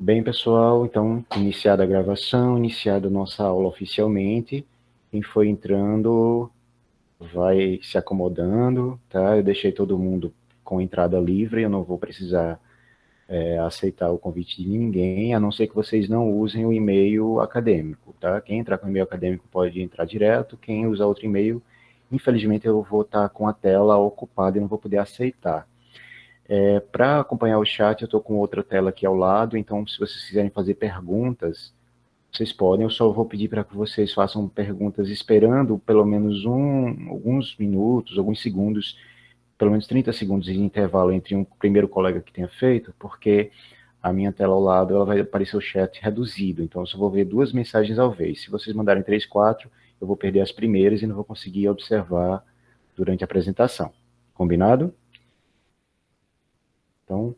Bem, pessoal, então, iniciada a gravação, iniciada a nossa aula oficialmente. Quem foi entrando vai se acomodando, tá? Eu deixei todo mundo com entrada livre, eu não vou precisar aceitar o convite de ninguém, a não ser que vocês não usem o e-mail acadêmico, tá? Quem entrar com o e-mail acadêmico pode entrar direto, quem usar outro e-mail, infelizmente eu vou estar com a tela ocupada e não vou poder aceitar. Para acompanhar o chat, eu estou com outra tela aqui ao lado, então se vocês quiserem fazer perguntas, vocês podem, eu só vou pedir para que vocês façam perguntas esperando pelo menos alguns minutos, alguns segundos, pelo menos 30 segundos de intervalo entre um primeiro colega que tenha feito, porque a minha tela ao lado ela vai aparecer o chat reduzido, então eu só vou ver 2 mensagens ao vez. Se vocês mandarem 3, 4, eu vou perder as primeiras e não vou conseguir observar durante a apresentação. Combinado? Então,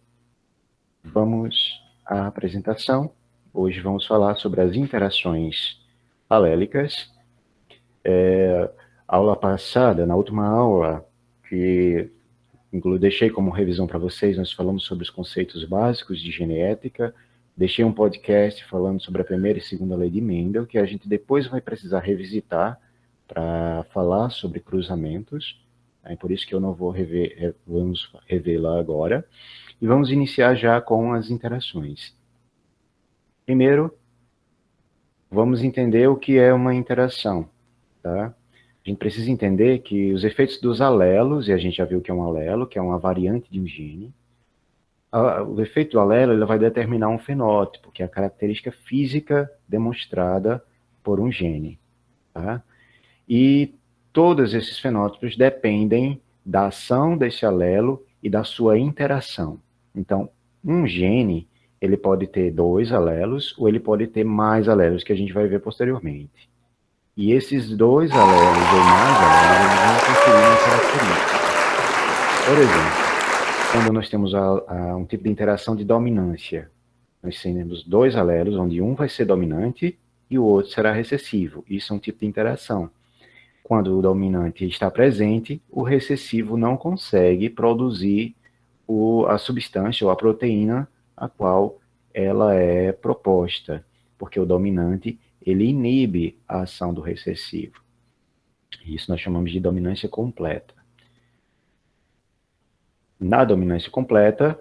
vamos à apresentação. Hoje vamos falar sobre as interações alélicas. Aula passada, na última aula, que deixei como revisão para vocês, nós falamos sobre os conceitos básicos de genética, deixei um podcast falando sobre a primeira e segunda lei de Mendel, que a gente depois vai precisar revisitar para falar sobre cruzamentos, por isso que eu não vou vamos rever lá agora. E vamos iniciar já com as interações. Primeiro, vamos entender o que é uma interação, tá? A gente precisa entender que os efeitos dos alelos, e a gente já viu que é um alelo, que é uma variante de um gene, o efeito do alelo ele vai determinar um fenótipo, que é a característica física demonstrada por um gene, tá? E todos esses fenótipos dependem da ação desse alelo e da sua interação. Então, um gene, ele pode ter 2 alelos, ou ele pode ter mais alelos, que a gente vai ver posteriormente. E esses 2 alelos ou mais alelos, eles vão conferir uma característica. Por exemplo, quando nós temos um tipo de interação de dominância, nós temos 2 alelos, onde um vai ser dominante e o outro será recessivo. Isso é um tipo de interação. Quando o dominante está presente, o recessivo não consegue produzir a substância ou a proteína a qual ela é proposta, porque o dominante ele inibe a ação do recessivo. Isso nós chamamos de dominância completa. Na dominância completa,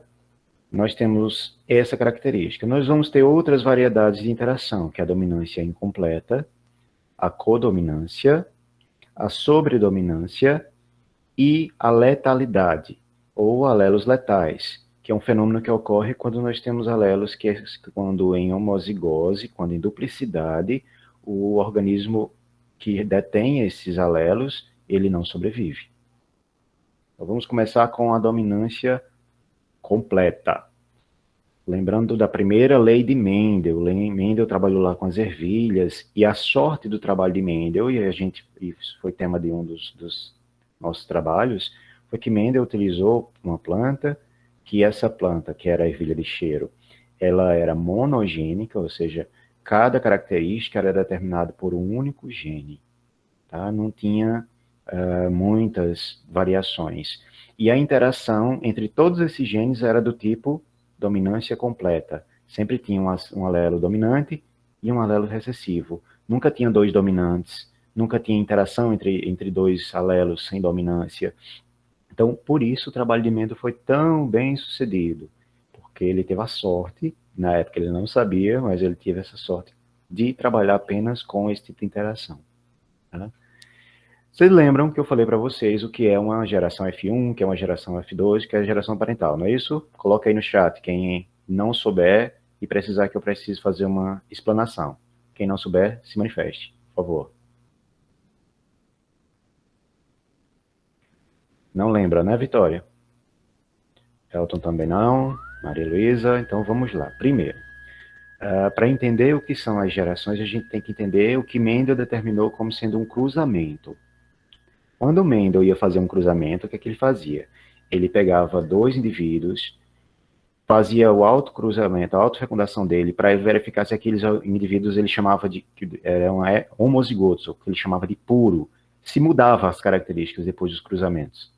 nós temos essa característica. Nós vamos ter outras variedades de interação, que é a dominância incompleta, a codominância, a sobredominância e a letalidade, ou alelos letais, que é um fenômeno que ocorre quando nós temos alelos que, quando em homozigose, quando em duplicidade, o organismo que detém esses alelos, ele não sobrevive. Então, vamos começar com a dominância completa. Lembrando da primeira lei de Mendel. Mendel trabalhou lá com as ervilhas, e a sorte do trabalho de Mendel, e isso foi tema de um dos nossos trabalhos, foi que Mendel utilizou uma planta, que essa planta, que era a ervilha de cheiro, ela era monogênica, ou seja, cada característica era determinada por um único gene, tá? Não tinha muitas variações. E a interação entre todos esses genes era do tipo dominância completa. Sempre tinha um alelo dominante e um alelo recessivo. Nunca tinha 2 dominantes, nunca tinha interação entre 2 alelos sem dominância. Então, por isso o trabalho de Mendel foi tão bem sucedido, porque ele teve a sorte, na época ele não sabia, mas ele teve essa sorte de trabalhar apenas com esse tipo de interação. Tá? Vocês lembram que eu falei para vocês o que é uma geração F1, que é uma geração F2, que é a geração parental, não é isso? Coloca aí no chat quem não souber e precisar que eu precise fazer uma explanação. Quem não souber, se manifeste, por favor. Não lembra, né, Vitória? Elton também não. Maria Luísa, então vamos lá. Primeiro, para entender o que são as gerações, a gente tem que entender o que Mendel determinou como sendo um cruzamento. Quando Mendel ia fazer um cruzamento, o que é que ele fazia? Ele pegava 2 indivíduos, fazia o autocruzamento, a autofecundação dele, para verificar se aqueles indivíduos ele chamava de eram homozigotos, ou que ele chamava de puro, se mudava as características depois dos cruzamentos.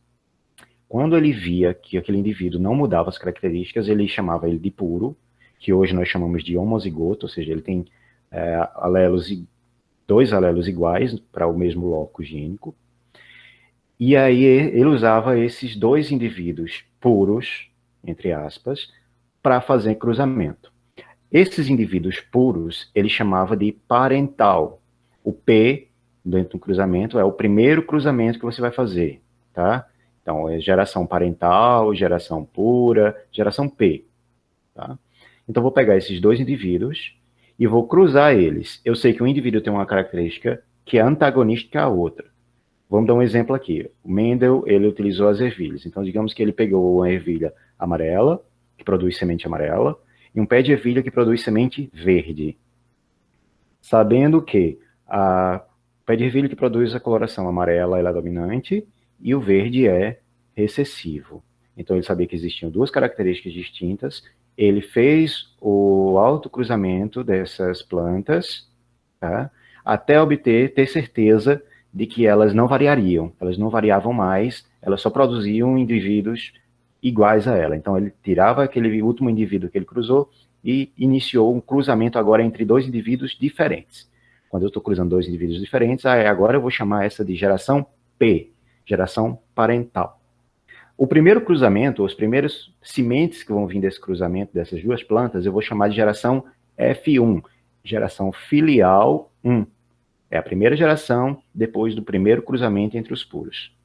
Quando ele via que aquele indivíduo não mudava as características, ele chamava ele de puro, que hoje nós chamamos de homozigoto, ou seja, ele tem alelos, dois alelos iguais para o mesmo loco gênico. E aí ele usava esses dois indivíduos puros, entre aspas, para fazer cruzamento. Esses indivíduos puros, ele chamava de parental. O P, dentro do cruzamento, é o primeiro cruzamento que você vai fazer, tá? Então, é geração parental, geração pura, geração P, tá? Então, vou pegar esses dois indivíduos e vou cruzar eles. Eu sei que um indivíduo tem uma característica que é antagonística à outra. Vamos dar um exemplo aqui. O Mendel, ele utilizou as ervilhas. Então, digamos que ele pegou uma ervilha amarela, que produz semente amarela, e um pé de ervilha que produz semente verde. Sabendo que o pé de ervilha que produz a coloração amarela ela é dominante e o verde é recessivo. Então, ele sabia que existiam duas características distintas. Ele fez o autocruzamento dessas plantas, tá? Até ter certeza de que elas não variariam, elas não variavam mais, elas só produziam indivíduos iguais a ela. Então, ele tirava aquele último indivíduo que ele cruzou e iniciou um cruzamento agora entre dois indivíduos diferentes. Quando eu estou cruzando dois indivíduos diferentes, agora eu vou chamar essa de geração P, geração parental. O primeiro cruzamento, os primeiros sementes que vão vir desse cruzamento dessas duas plantas, eu vou chamar de geração F1, geração filial 1. É a primeira geração depois do primeiro cruzamento entre os puros.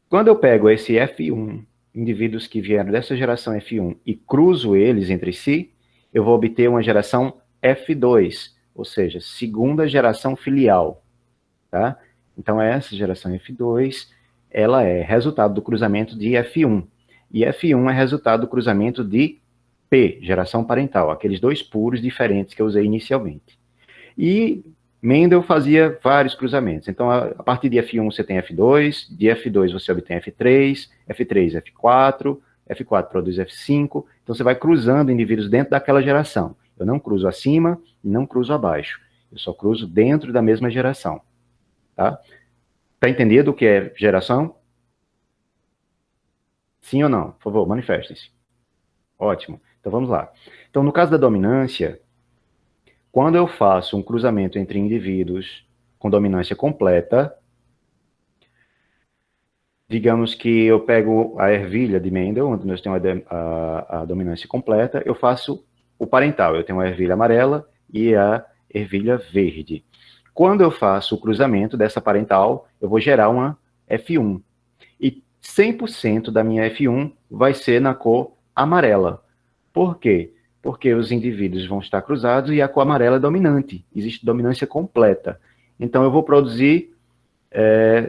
Quando eu pego esse F1, indivíduos que vieram dessa geração F1, e cruzo eles entre si, eu vou obter uma geração F2, ou seja, segunda geração filial, tá? Então, essa geração F2, ela é resultado do cruzamento de F1, e F1 é resultado do cruzamento de P, geração parental, aqueles dois puros diferentes que eu usei inicialmente. E Mendel fazia vários cruzamentos. Então, a partir de F1 você tem F2, de F2 você obtém F3, F3, F4, F4 produz F5. Então, você vai cruzando indivíduos dentro daquela geração. Eu não cruzo acima e não cruzo abaixo. Eu só cruzo dentro da mesma geração. Tá? Tá entendido o que é geração? Sim ou não? Por favor, manifestem-se. Ótimo. Então, vamos lá. Então, no caso da dominância, quando eu faço um cruzamento entre indivíduos com dominância completa, digamos que eu pego a ervilha de Mendel, onde nós temos a dominância completa, eu faço o parental. Eu tenho a ervilha amarela e a ervilha verde. Quando eu faço o cruzamento dessa parental, eu vou gerar uma F1. E 100% da minha F1 vai ser na cor amarela. Por quê? Porque os indivíduos vão estar cruzados e a cor amarela é dominante. Existe dominância completa. Então, eu vou produzir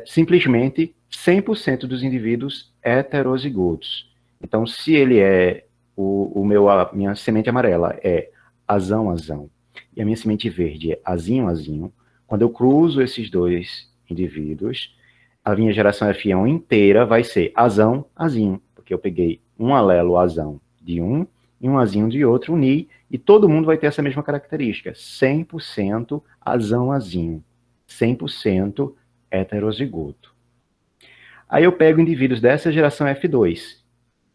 simplesmente 100% dos indivíduos heterozigotos. Então, se ele é a minha semente amarela é azão-azão e a minha semente verde é azinho-azinho, quando eu cruzo esses dois indivíduos, a minha geração F1 inteira vai ser azão-azinho, porque eu peguei um alelo azão de um e um azinho de outro, uni, e todo mundo vai ter essa mesma característica, 100% azão-azinho, 100% heterozigoto. Aí eu pego indivíduos dessa geração F2,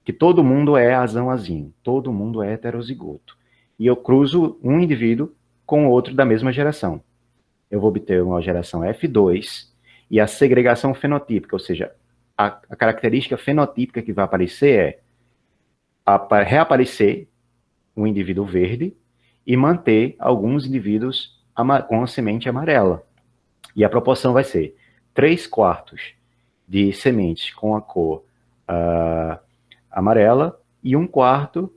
que todo mundo é azão-azinho, todo mundo é heterozigoto. E eu cruzo um indivíduo com outro da mesma geração. Eu vou obter uma geração F2, e a segregação fenotípica, ou seja, a característica fenotípica que vai aparecer reaparecer um indivíduo verde e manter alguns indivíduos com a semente amarela. E a proporção vai ser 3/4 de sementes com a cor amarela e 1/4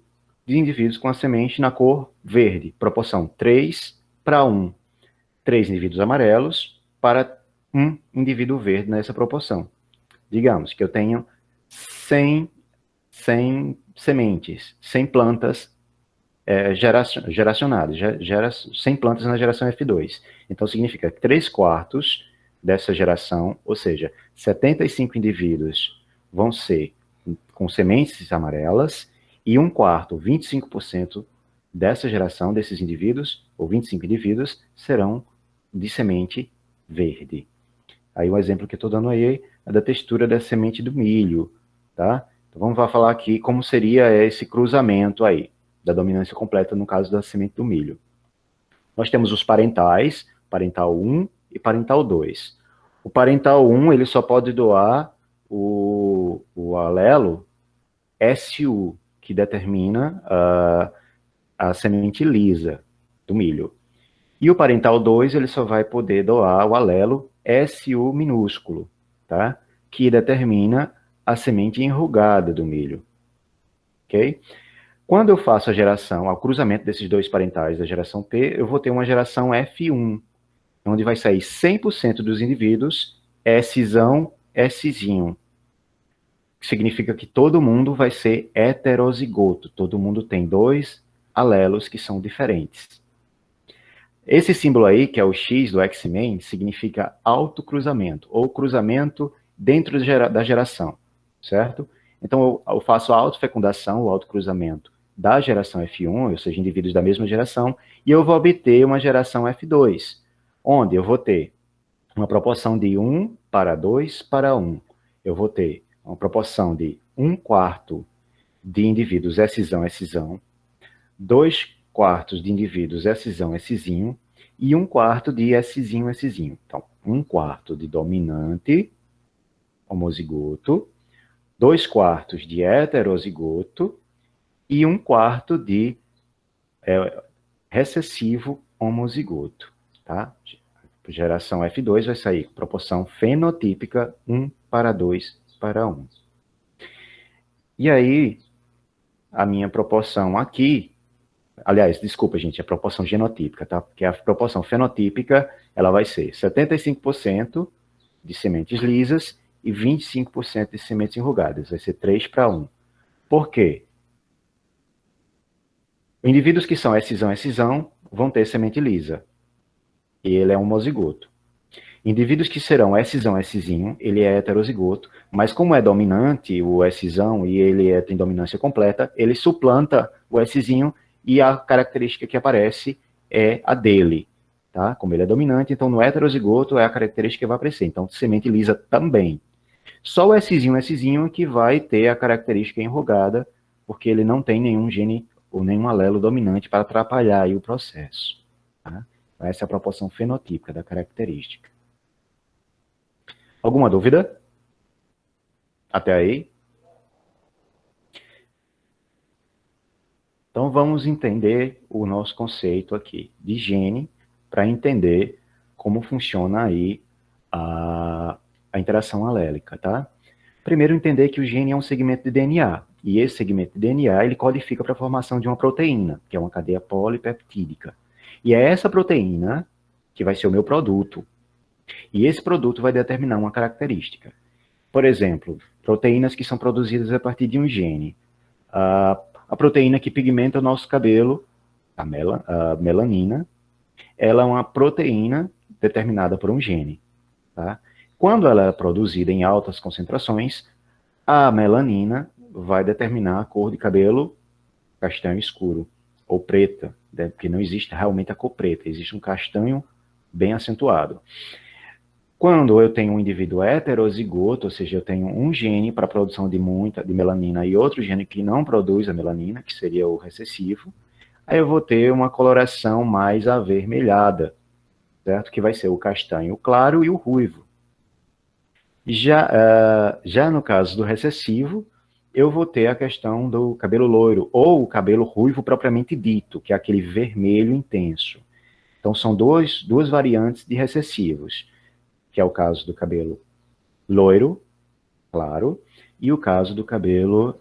de indivíduos com a semente na cor verde. Proporção 3/1. 3 indivíduos amarelos para um indivíduo verde nessa proporção. Digamos que eu tenho 100 sementes, 100 plantas geracionadas, 100 plantas na geração F2. Então, significa que 3/4 dessa geração, ou seja, 75 indivíduos vão ser com sementes amarelas e 1/4, 25% dessa geração, desses indivíduos, ou 25 indivíduos, serão de semente verde. Aí um exemplo que eu estou dando aí é da textura da semente do milho, tá? Então vamos falar aqui como seria esse cruzamento aí. da dominância completa no caso da semente do milho. Nós temos os parentais, parental 1 e parental 2. O parental 1, ele só pode doar o alelo SU, que determina a semente lisa do milho. E o parental 2, ele só vai poder doar o alelo SU minúsculo, tá? Que determina a semente enrugada do milho. Ok? Quando eu faço a geração, o cruzamento desses dois parentais da geração P, eu vou ter uma geração F1, onde vai sair 100% dos indivíduos Szão, Szinho. Que significa que todo mundo vai ser heterozigoto, todo mundo tem dois alelos que são diferentes. Esse símbolo aí, que é o X do X-Men, significa autocruzamento, ou cruzamento dentro da geração, certo? Então, eu faço a autofecundação, o autocruzamento da geração F1, ou seja, indivíduos da mesma geração, e eu vou obter uma geração F2, onde eu vou ter uma proporção de 1 para 2 para 1. Eu vou ter uma proporção de 1/4 de indivíduos Szão, Szão, 2/4 de indivíduos Szão, Szinho, e 1/4 de Szinho, Szinho. Então, 1/4 de dominante, homozigoto, 2/4 de heterozigoto, e 1/4 de recessivo homozigoto, tá? Geração F2 vai sair com proporção fenotípica 1 para 2 para 1. E aí, a minha proporção aqui, aliás, desculpa, gente, é a proporção genotípica, tá? Porque a proporção fenotípica, ela vai ser 75% de sementes lisas e 25% de sementes enrugadas. Vai ser 3 para 1. Por quê? Indivíduos que são Szão, Szão vão ter semente lisa. E ele é homozigoto. Indivíduos que serão Szão, Szinho, ele é heterozigoto, mas como é dominante o Szão e ele tem dominância completa, ele suplanta o Szinho e a característica que aparece é a dele, tá? Como ele é dominante, então no heterozigoto é a característica que vai aparecer. Então, semente lisa também. Só o Szinho que vai ter a característica enrugada, porque ele não tem nenhum gene ou nenhum alelo dominante para atrapalhar aí o processo, tá? Essa é a proporção fenotípica da característica. Alguma dúvida? Até aí? Então vamos entender o nosso conceito aqui de gene para entender como funciona aí a interação alélica, tá? Primeiro entender que o gene é um segmento de DNA, e esse segmento de DNA ele codifica para a formação de uma proteína, que é uma cadeia polipeptídica. E é essa proteína que vai ser o meu produto. E esse produto vai determinar uma característica. Por exemplo, proteínas que são produzidas a partir de um gene. A proteína que pigmenta o nosso cabelo, a melanina, ela é uma proteína determinada por um gene. Tá? Quando ela é produzida em altas concentrações, a melanina vai determinar a cor de cabelo castanho escuro, ou preta, né? Porque não existe realmente a cor preta, existe um castanho bem acentuado. Quando eu tenho um indivíduo heterozigoto, ou seja, eu tenho um gene para a produção de melanina e outro gene que não produz a melanina, que seria o recessivo, aí eu vou ter uma coloração mais avermelhada, certo? Que vai ser o castanho claro e o ruivo. Já no caso do recessivo, eu vou ter a questão do cabelo loiro, ou o cabelo ruivo propriamente dito, que é aquele vermelho intenso. Então, são duas variantes de recessivos, que é o caso do cabelo loiro, claro, e o caso do cabelo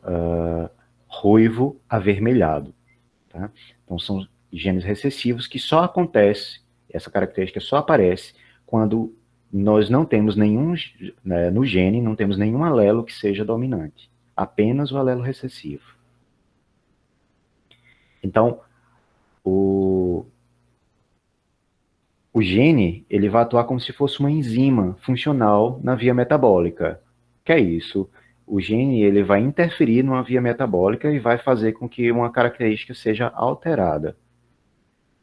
ruivo avermelhado. Tá? Então, são genes recessivos que só acontece, essa característica só aparece quando nós não temos nenhum, né, no gene, não temos nenhum alelo que seja dominante, apenas o alelo recessivo. Então, o gene, ele vai atuar como se fosse uma enzima funcional na via metabólica. Que é isso? O gene, ele vai interferir numa via metabólica e vai fazer com que uma característica seja alterada.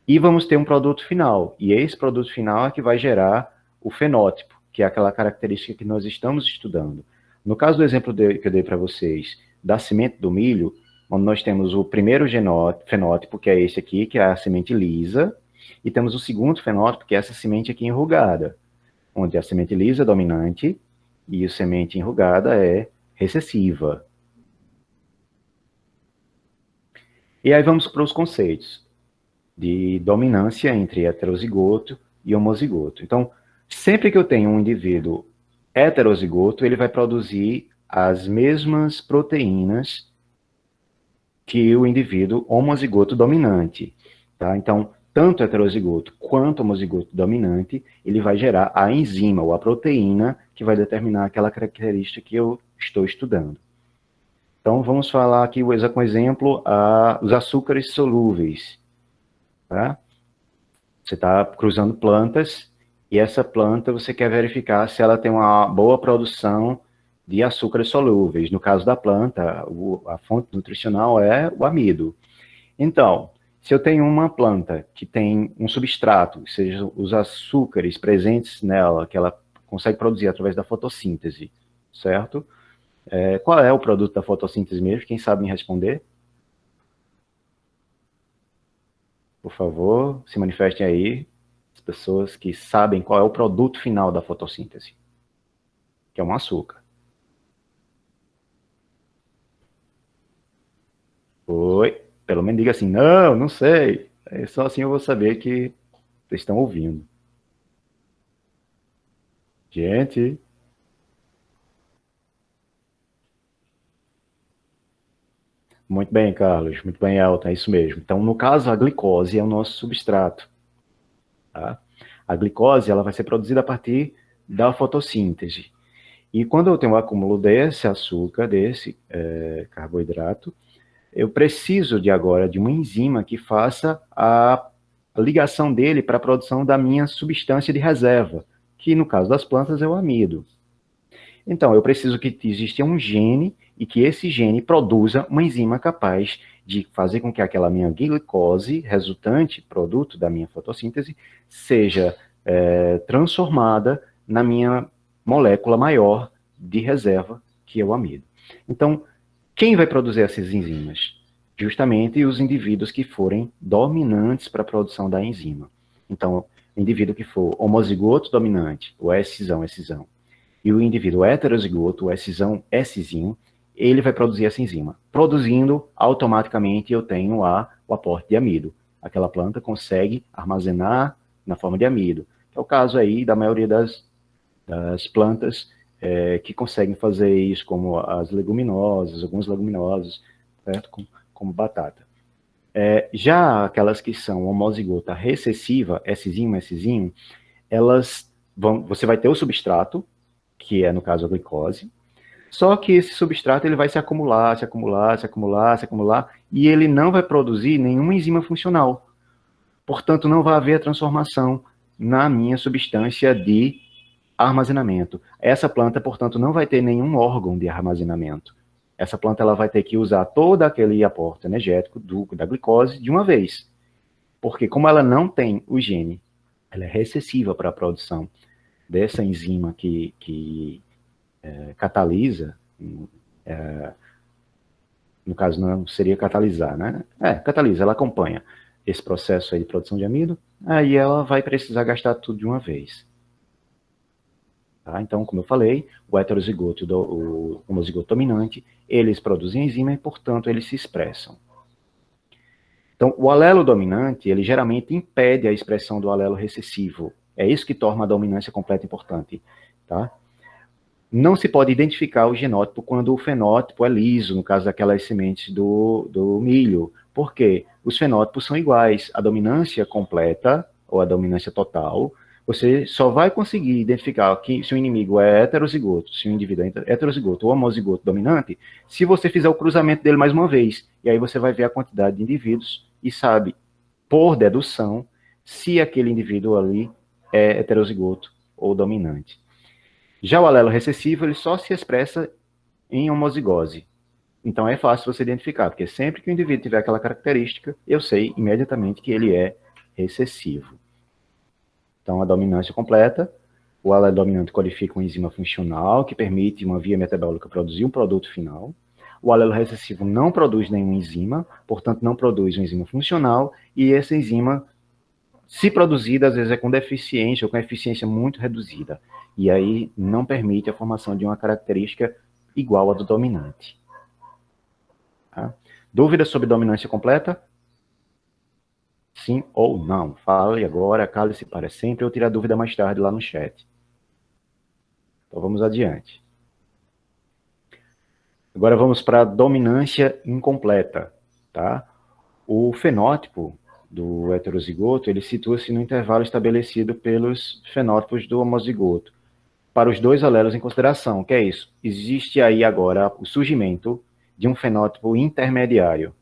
E vamos ter um produto final. E esse produto final é que vai gerar o fenótipo, que é aquela característica que nós estamos estudando. No caso do exemplo que eu dei para vocês, da semente do milho, onde nós temos o primeiro fenótipo, que é esse aqui, que é a semente lisa, e temos o segundo fenótipo, que é essa semente aqui enrugada, onde a semente lisa é dominante e a semente enrugada é recessiva. E aí vamos para os conceitos de dominância entre heterozigoto e homozigoto. Então, sempre que eu tenho um indivíduo heterozigoto, ele vai produzir as mesmas proteínas que o indivíduo homozigoto dominante. Tá? Então, tanto heterozigoto quanto homozigoto dominante, ele vai gerar a enzima ou a proteína que vai determinar aquela característica que eu estou estudando. Então, vamos falar aqui, com exemplo, os açúcares solúveis. Tá? Você está cruzando plantas e essa planta você quer verificar se ela tem uma boa produção de açúcares solúveis. No caso da planta, a fonte nutricional é o amido. Então, se eu tenho uma planta que tem um substrato, ou seja, os açúcares presentes nela, que ela consegue produzir através da fotossíntese, certo? Qual é o produto da fotossíntese mesmo? Quem sabe me responder? Por favor, se manifestem aí, as pessoas que sabem qual é o produto final da fotossíntese, que é um açúcar. Oi, pelo menos diga assim, não, não sei. Só assim eu vou saber que vocês estão ouvindo. Gente. Muito bem, Carlos. Muito bem, Elton. É isso mesmo. Então, no caso, a glicose é o nosso substrato. Tá? A glicose ela vai ser produzida a partir da fotossíntese. E quando eu tenho um acúmulo desse açúcar, desse carboidrato, eu preciso agora de uma enzima que faça a ligação dele para a produção da minha substância de reserva, que no caso das plantas é o amido. Então, eu preciso que exista um gene e que esse gene produza uma enzima capaz de fazer com que aquela minha glicose, resultante, produto da minha fotossíntese, seja transformada na minha molécula maior de reserva, que é o amido. Então, quem vai produzir essas enzimas? Justamente os indivíduos que forem dominantes para a produção da enzima. Então, o indivíduo que for homozigoto dominante, o S-zão, S-zão, e o indivíduo heterozigoto, o S-zão, S-zinho, ele vai produzir essa enzima. Produzindo, automaticamente eu tenho o aporte de amido. Aquela planta consegue armazenar na forma de amido. É o caso aí da maioria das plantas que conseguem fazer isso, como as leguminosas, algumas leguminosas, certo? Como batata. Já aquelas que são homozigota recessiva, S-zinho, S-zinho, você vai ter o substrato, que é, no caso, a glicose, só que esse substrato ele vai se acumular, se acumular, se acumular, se acumular, e ele não vai produzir nenhuma enzima funcional. Portanto, não vai haver a transformação na minha substância de armazenamento. Essa planta, portanto, não vai ter nenhum órgão de armazenamento. Essa planta ela vai ter que usar todo aquele aporte energético da glicose de uma vez. Porque como ela não tem o gene, ela é recessiva para a produção dessa enzima que catalisa, no caso não seria catalisar, né? Catalisa, ela acompanha esse processo aí de produção de amido, aí ela vai precisar gastar tudo de uma vez. Tá? Então, como eu falei, o heterozigoto e o homozigoto dominante, eles produzem enzima e, portanto, eles se expressam. Então, o alelo dominante, ele geralmente impede a expressão do alelo recessivo. É isso que torna a dominância completa importante. Tá? Não se pode identificar o genótipo quando o fenótipo é liso, no caso daquelas sementes do milho. Por quê? Os fenótipos são iguais. A dominância completa, ou a dominância total, você só vai conseguir identificar se o inimigo é heterozigoto, se o indivíduo é heterozigoto ou homozigoto dominante, se você fizer o cruzamento dele mais uma vez. E aí você vai ver a quantidade de indivíduos e sabe, por dedução, se aquele indivíduo ali é heterozigoto ou dominante. Já o alelo recessivo, ele só se expressa em homozigose. Então é fácil você identificar, porque sempre que o indivíduo tiver aquela característica, eu sei imediatamente que ele é recessivo. Então, a dominância completa, o alelo dominante codifica uma enzima funcional que permite uma via metabólica produzir um produto final. o alelo recessivo não produz nenhuma enzima, portanto não produz uma enzima funcional, e essa enzima, se produzida, às vezes é com deficiência ou com eficiência muito reduzida, e aí não permite a formação de uma característica igual à do dominante. Tá? Dúvidas sobre dominância completa? Sim ou não? Fale agora, cale-se para sempre, ou tire a dúvida mais tarde lá no chat. Então vamos adiante. Agora vamos para a dominância incompleta. Tá? O fenótipo do heterozigoto, ele situa-se no intervalo estabelecido pelos fenótipos do homozigoto, para os dois alelos em consideração. O que é isso? Existe aí agora o surgimento de um fenótipo intermediário.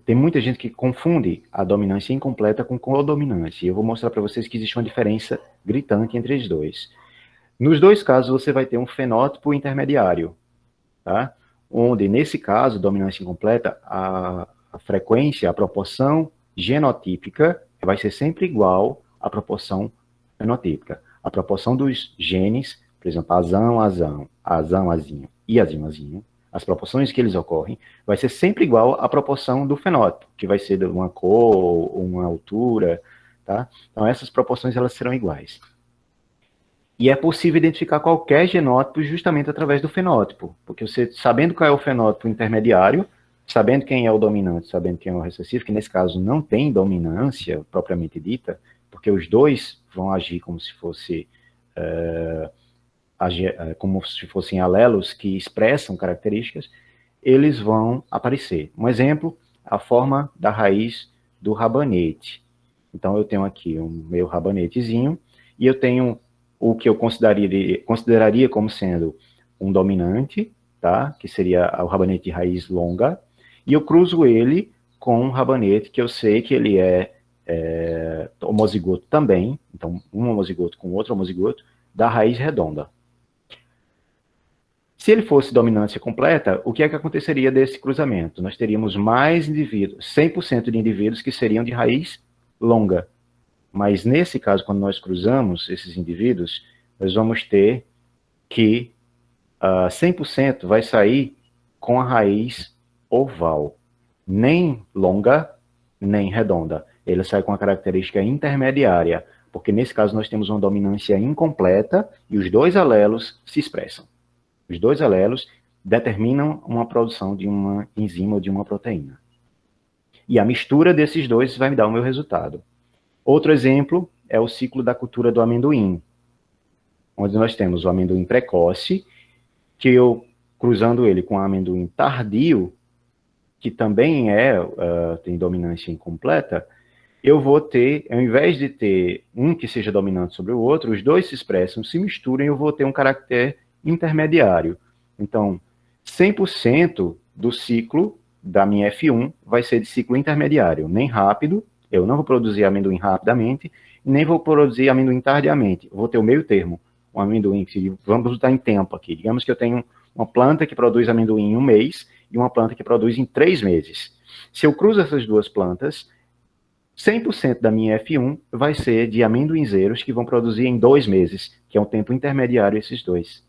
Tem muita gente que confunde a dominância incompleta com codominância. E eu vou mostrar para vocês que existe uma diferença gritante entre os dois. Nos dois casos, você vai ter um fenótipo intermediário, tá? Onde, nesse caso, dominância incompleta, a frequência, a proporção genotípica vai ser sempre igual à proporção fenotípica. A proporção dos genes, por exemplo, azão, azão, azão, azinho e azinho, azinho, as proporções que eles ocorrem, vai ser sempre igual à proporção do fenótipo, que vai ser de uma cor, uma altura, tá? Então, essas proporções, elas serão iguais. E é possível identificar qualquer genótipo justamente através do fenótipo, porque você, sabendo qual é o fenótipo intermediário, sabendo quem é o dominante, sabendo quem é o recessivo, que nesse caso não tem dominância propriamente dita, porque os dois vão agir como se fosse... como se fossem alelos que expressam características, eles vão aparecer. Um exemplo, a forma da raiz do rabanete. Então, eu tenho aqui o meu rabanetezinho, e eu tenho o que eu consideraria como sendo um dominante, tá? Que seria o rabanete de raiz longa, e eu cruzo ele com um rabanete que eu sei que ele é homozigoto também, então um homozigoto com outro homozigoto, da raiz redonda. Se ele fosse dominância completa, o que é que aconteceria desse cruzamento? Nós teríamos mais indivíduos, 100% de indivíduos que seriam de raiz longa. Mas nesse caso, quando nós cruzamos esses indivíduos, nós vamos ter que 100% vai sair com a raiz oval. Nem longa, nem redonda. Ele sai com a característica intermediária, porque nesse caso nós temos uma dominância incompleta e os dois alelos se expressam. Os dois alelos determinam uma produção de uma enzima ou de uma proteína. E a mistura desses dois vai me dar o meu resultado. Outro exemplo é o ciclo da cultura do amendoim, onde nós temos o amendoim precoce, que eu, cruzando ele com o amendoim tardio, que também tem dominância incompleta, eu vou ter, ao invés de ter um que seja dominante sobre o outro, os dois se expressam, se misturam, e eu vou ter um caractere intermediário. Então, 100% do ciclo da minha F1 vai ser de ciclo intermediário, nem rápido, eu não vou produzir amendoim rapidamente, nem vou produzir amendoim tardiamente, eu vou ter o meio termo, um amendoim, que vamos botar em tempo aqui, digamos que eu tenho uma planta que produz amendoim em 1 mês, e uma planta que produz em 3 meses. Se eu cruzo essas duas plantas, 100% da minha F1 vai ser de amendoinzeiros que vão produzir em 2 meses, que é um tempo intermediário esses dois.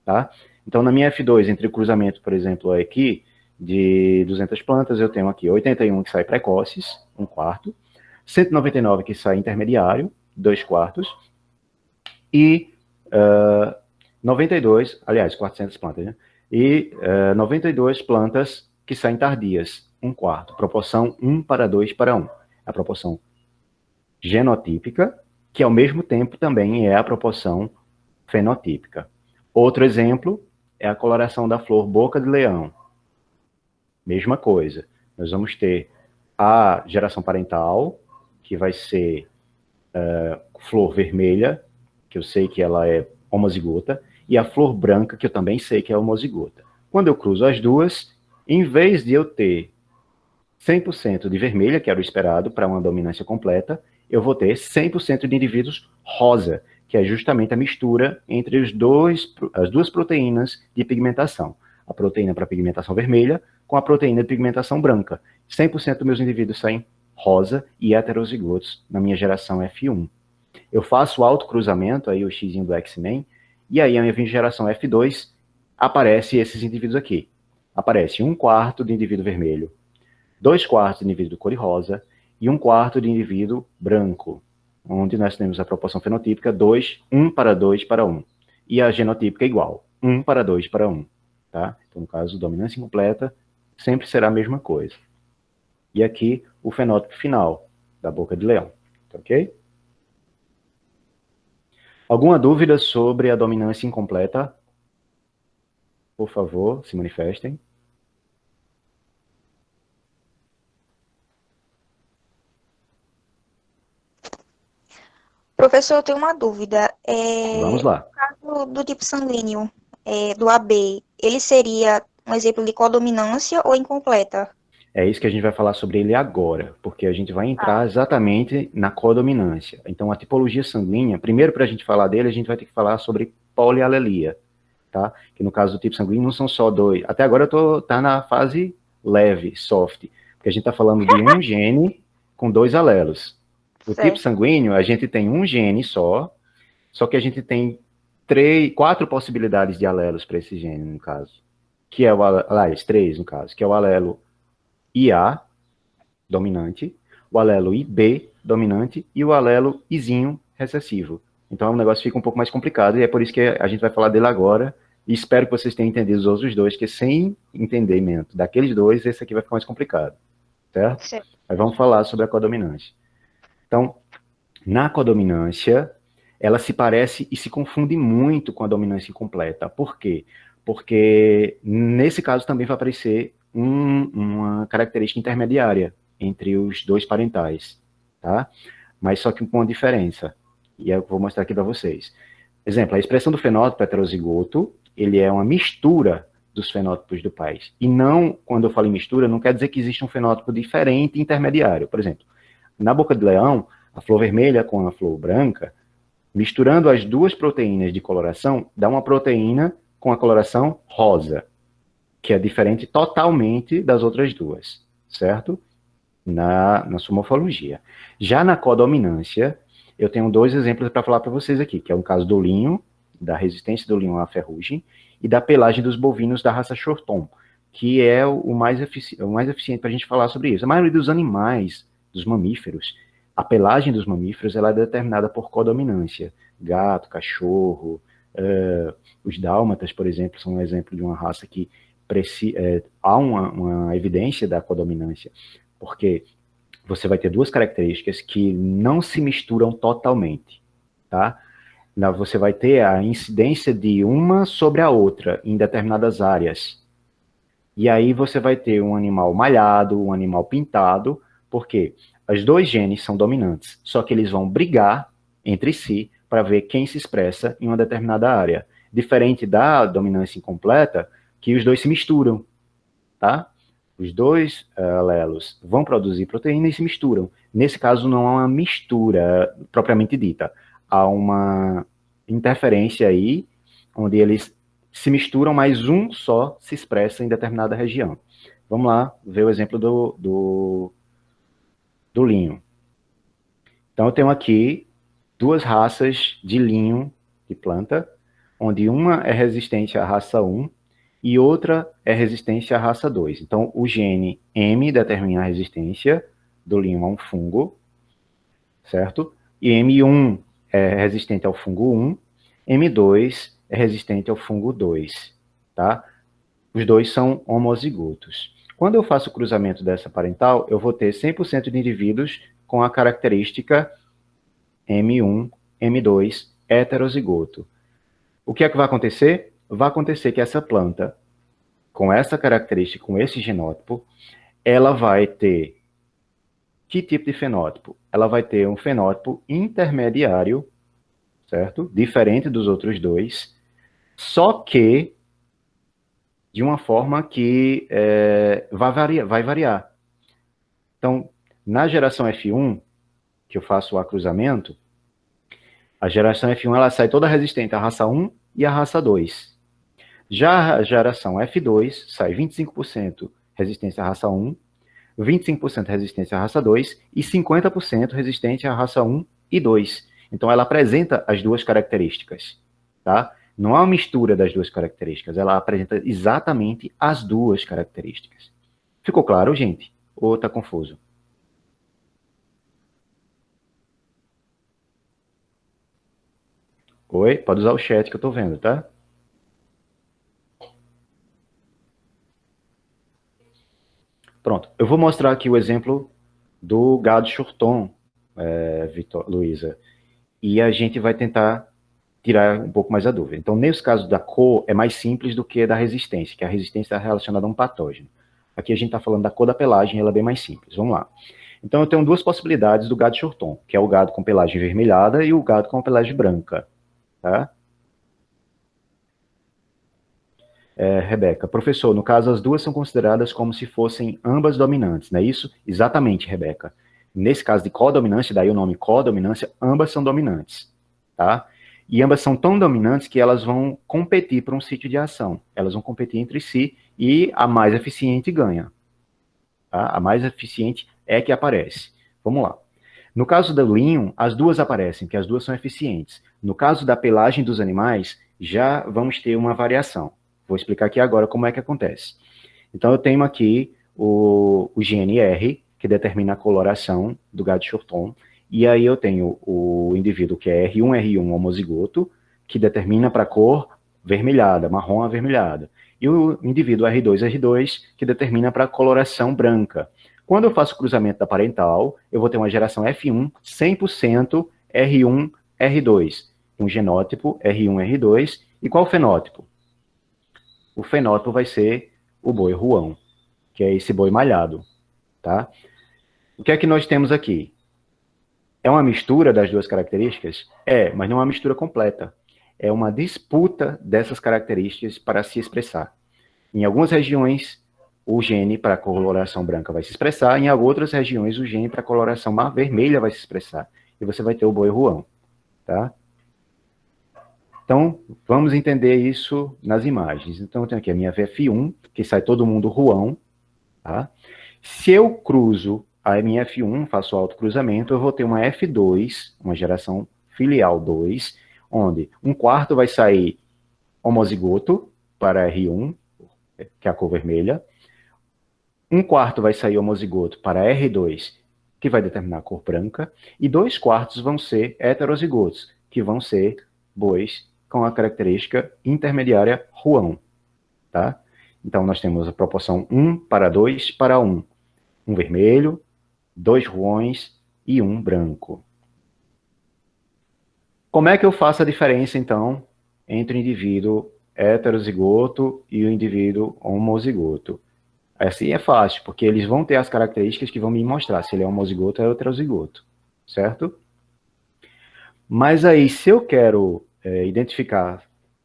Tá? Então, na minha F2, entre o cruzamento, por exemplo, aqui, de 200 plantas, eu tenho aqui 81 que sai precoces, 1/4, 199 que sai intermediário, 2/4, e 92, aliás, 400 plantas, né? E 92 plantas que saem tardias, 1/4, proporção 1:2:1. A proporção genotípica, que ao mesmo tempo também é a proporção fenotípica. Outro exemplo é a coloração da flor boca de leão. Mesma coisa. Nós vamos ter a geração parental, que vai ser flor vermelha, que eu sei que ela é homozigota, e a flor branca, que eu também sei que é homozigota. Quando eu cruzo as duas, em vez de eu ter 100% de vermelha, que era o esperado para uma dominância completa, eu vou ter 100% de indivíduos rosa, que é justamente a mistura entre as duas proteínas de pigmentação. A proteína para pigmentação vermelha com a proteína de pigmentação branca. 100% dos meus indivíduos saem rosa e heterozigotos na minha geração F1. Eu faço o autocruzamento, aí o X do X-Men, e aí a minha geração F2, aparece esses indivíduos aqui. Aparece 1/4 de indivíduo vermelho, 2/4 de indivíduo cor-de-rosa e 1/4 de indivíduo branco, onde nós temos a proporção fenotípica 1:2:1. E a genotípica igual, 1:2:1. Tá? Então, no caso, dominância incompleta sempre será a mesma coisa. E aqui, o fenótipo final da boca de leão. Tá, ok? Alguma dúvida sobre a dominância incompleta? Por favor, se manifestem. Professor, eu tenho uma dúvida. Vamos lá. No caso do tipo sanguíneo, do AB, ele seria um exemplo de codominância ou incompleta? É isso que a gente vai falar sobre ele agora, porque a gente vai entrar exatamente na codominância. Então, a tipologia sanguínea, primeiro, para a gente falar dele, a gente vai ter que falar sobre polialelia, tá? Que no caso do tipo sanguíneo não são só dois. Até agora tá na fase leve, soft, porque a gente está falando de um gene com 2 alelos. O tipo sanguíneo, a gente tem um gene só que a gente tem 4 possibilidades de alelos para esse gene, no caso. Que é o aliás, 3, no caso, que é o alelo IA, dominante, o alelo IB, dominante, e o alelo Izinho, recessivo. Então o negócio fica um pouco mais complicado, e é por isso que a gente vai falar dele agora, e espero que vocês tenham entendido os outros dois, que sem entendimento daqueles dois, esse aqui vai ficar mais complicado, certo? Certo. Mas vamos falar sobre a codominância. Então, na codominância, ela se parece e se confunde muito com a dominância incompleta. Por quê? Porque nesse caso também vai aparecer uma característica intermediária entre os dois parentais, tá? Mas só que com uma diferença, e eu vou mostrar aqui para vocês. Exemplo, a expressão do fenótipo heterozigoto, ele é uma mistura dos fenótipos do pai. E não, quando eu falo em mistura, não quer dizer que existe um fenótipo diferente intermediário. Por exemplo, na boca de leão, a flor vermelha com a flor branca, misturando as duas proteínas de coloração, dá uma proteína com a coloração rosa, que é diferente totalmente das outras duas, certo? Na sua morfologia. Já na codominância, eu tenho 2 exemplos para falar para vocês aqui, que é o caso do linho, da resistência do linho à ferrugem, e da pelagem dos bovinos da raça Shorton, que é o mais eficiente para a gente falar sobre isso. A maioria dos animais, dos mamíferos, a pelagem dos mamíferos ela é determinada por codominância. Gato, cachorro, os dálmatas, por exemplo, são um exemplo de uma raça que há uma evidência da codominância, porque você vai ter 2 características que não se misturam totalmente, tá? Você vai ter a incidência de uma sobre a outra em determinadas áreas. E aí você vai ter um animal malhado, um animal pintado, porque os 2 genes são dominantes, só que eles vão brigar entre si para ver quem se expressa em uma determinada área. Diferente da dominância incompleta, que os 2 se misturam, tá? Os 2 alelos vão produzir proteína e se misturam. Nesse caso, não há uma mistura propriamente dita. Há uma interferência aí, onde eles se misturam, mas um só se expressa em determinada região. Vamos lá ver o exemplo do linho. Então, eu tenho aqui 2 raças de linho de planta, onde uma é resistente à raça 1 e outra é resistente à raça 2. Então, o gene M determina a resistência do linho a um fungo, certo? E M1 é resistente ao fungo 1, M2 é resistente ao fungo 2, tá? Os 2 são homozigotos. Quando eu faço o cruzamento dessa parental, eu vou ter 100% de indivíduos com a característica M1, M2, heterozigoto. O que é que vai acontecer? Vai acontecer que essa planta, com essa característica, com esse genótipo, ela vai ter que tipo de fenótipo? Ela vai ter um fenótipo intermediário, certo? Diferente dos outros 2, só que de uma forma que vai variar. Então, na geração F1, que eu faço o cruzamento, a geração F1 ela sai toda resistente à raça 1 e à raça 2. Já a geração F2 sai 25% resistência à raça 1, 25% resistência à raça 2 e 50% resistente à raça 1 e 2. Então ela apresenta as 2 características, tá? Não é uma mistura das duas características, ela apresenta exatamente as duas características. Ficou claro, gente? Ou está confuso? Oi? Pode usar o chat que eu estou vendo, tá? Pronto. Eu vou mostrar aqui o exemplo do gado Churton, Luísa. E a gente vai tentar tirar um pouco mais a dúvida. Então, nesse caso da cor, é mais simples do que da resistência, que a resistência está relacionada a um patógeno. Aqui a gente está falando da cor da pelagem, ela é bem mais simples. Vamos lá. Então, eu tenho duas possibilidades do gado Churton, que é o gado com pelagem vermelhada e o gado com pelagem branca. Tá? Rebeca, professor, no caso, as duas são consideradas como se fossem ambas dominantes, não é isso? Exatamente, Rebeca. Nesse caso de codominância, daí o nome codominância, ambas são dominantes, tá? E ambas são tão dominantes que elas vão competir por um sítio de ação. Elas vão competir entre si e a mais eficiente ganha. Tá? A mais eficiente é que aparece. Vamos lá. No caso do linho, as duas aparecem, porque as duas são eficientes. No caso da pelagem dos animais, já vamos ter uma variação. Vou explicar aqui agora como é que acontece. Então, eu tenho aqui o gene R, que determina a coloração do gado Churton, e aí eu tenho o indivíduo que é R1 homozigoto, que determina para a cor vermelhada, marrom avermelhada, e o indivíduo R2, que determina para a coloração branca. Quando eu faço o cruzamento da parental, eu vou ter uma geração F1 100% R1, R2, um genótipo R1, R2, e qual o fenótipo? O fenótipo vai ser o boi ruão, que é esse boi malhado, tá? O que é que nós temos aqui? É uma mistura das duas características? É, mas não é uma mistura completa. É uma disputa dessas características para se expressar. Em algumas regiões, o gene para a coloração branca vai se expressar, em outras regiões, o gene para a coloração vermelha vai se expressar. E você vai ter o boi ruão, tá? Então, vamos entender isso nas imagens. Então, eu tenho aqui a minha VF1, que sai todo mundo ruão, tá? Se eu cruzo a minha F1, faço autocruzamento, eu vou ter uma F2, uma geração filial 2, onde um quarto vai sair homozigoto para R1, que é a cor vermelha, um quarto vai sair homozigoto para R2, que vai determinar a cor branca, e 2/4 vão ser heterozigotos, que vão ser bois com a característica intermediária ruão, tá? Então, nós temos a proporção 1:2:1. Um vermelho, 2 ruões e um branco. Como é que eu faço a diferença, então, entre o indivíduo heterozigoto e o indivíduo homozigoto? Assim é fácil, porque eles vão ter as características que vão me mostrar se ele é homozigoto ou heterozigoto, certo? Mas aí, se eu quero identificar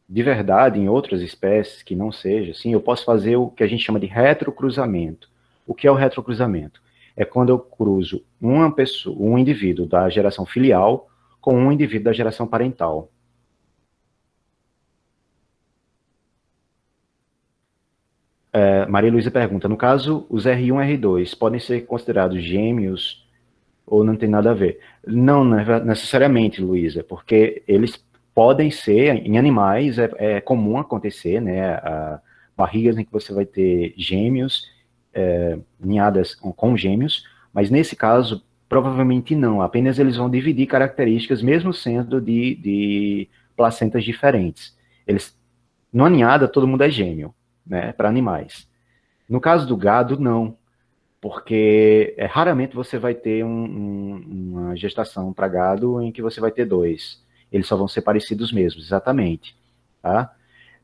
de verdade em outras espécies que não seja assim, eu posso fazer o que a gente chama de retrocruzamento. O que é o retrocruzamento? É quando eu cruzo uma pessoa, um indivíduo da geração filial com um indivíduo da geração parental. Maria Luísa pergunta, no caso, os R1 e R2 podem ser considerados gêmeos ou não tem nada a ver? Não necessariamente, Luísa, porque eles podem ser, em animais, é comum acontecer, né, barrigas em que você vai ter gêmeos, ninhadas com gêmeos, mas nesse caso, provavelmente não, apenas eles vão dividir características, mesmo sendo de placentas diferentes. Numa ninhada, todo mundo é gêmeo, né, para animais. No caso do gado, não, porque raramente você vai ter uma gestação para gado em que você vai ter dois. Eles só vão ser parecidos mesmo, exatamente. Tá?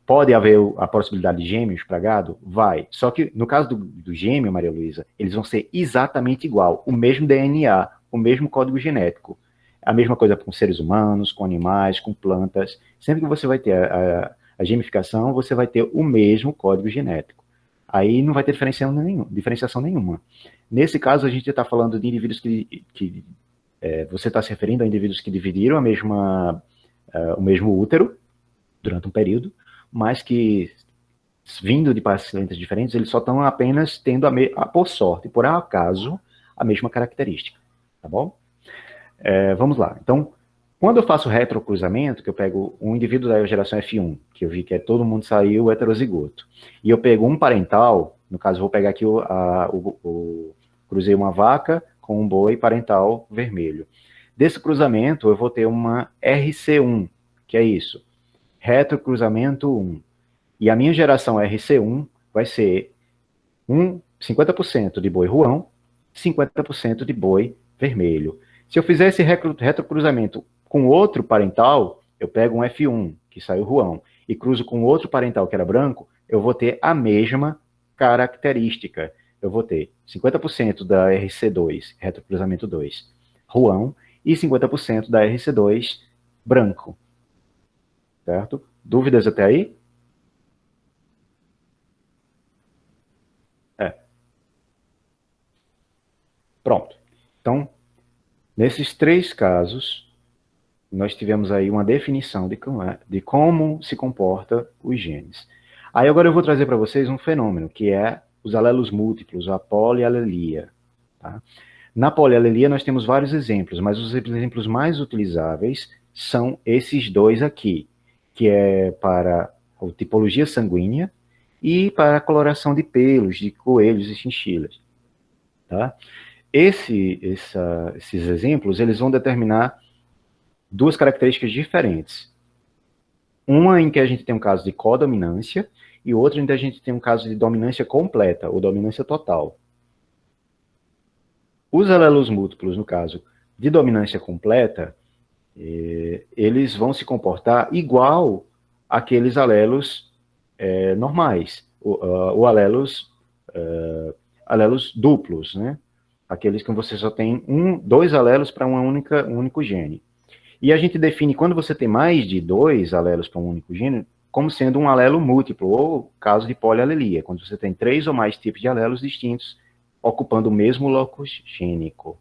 Pode haver a possibilidade de gêmeos para gado? Vai. Só que no caso do gêmeo, Maria Luísa, eles vão ser exatamente igual, o mesmo DNA, o mesmo código genético. A mesma coisa com seres humanos, com animais, com plantas. Sempre que você vai ter a gemificação, você vai ter o mesmo código genético. Aí não vai ter diferenciação nenhuma. Nesse caso, a gente está falando de indivíduos que você está se referindo a indivíduos que dividiram o mesmo útero durante um período, mas que, vindo de pacientes diferentes, eles só estão apenas tendo, por sorte, por acaso, a mesma característica. Tá bom? Vamos lá. Então, Quando eu faço retrocruzamento, que eu pego um indivíduo da geração F1, que eu vi que todo mundo saiu heterozigoto, e eu pego um parental, no caso, vou pegar aqui cruzei uma vaca com um boi parental vermelho. Desse cruzamento, eu vou ter uma RC1, que é isso, retrocruzamento 1. E a minha geração RC1 vai ser 50% de boi ruão, 50% de boi vermelho. Se eu fizer esse retrocruzamento com outro parental, eu pego um F1, que saiu ruão, e cruzo com outro parental, que era branco, eu vou ter a mesma característica. Eu vou ter 50% da RC2, retrocruzamento 2, ruão, e 50% da RC2, branco. Certo? Dúvidas até aí? Pronto. Então, nesses 3 casos, nós tivemos aí uma definição de como se comporta os genes. Aí agora eu vou trazer para vocês um fenômeno, que é os alelos múltiplos, a polialelia. Tá? Na polialelia nós temos vários exemplos, mas os exemplos mais utilizáveis são esses 2 aqui, que é para a tipologia sanguínea e para a coloração de pelos de coelhos e chinchilas. Tá? Esses exemplos, eles vão determinar 2 características diferentes. Uma em que a gente tem um caso de codominância e outra em que a gente tem um caso de dominância completa ou dominância total. Os alelos múltiplos, no caso de dominância completa, eles vão se comportar igual àqueles alelos normais, ou alelos duplos, né? Aqueles que você só tem 2 alelos para um único gene. E a gente define, quando você tem mais de 2 alelos para um único gene, como sendo um alelo múltiplo, ou caso de polialelia, quando você tem 3 ou mais tipos de alelos distintos, ocupando o mesmo locus gênico.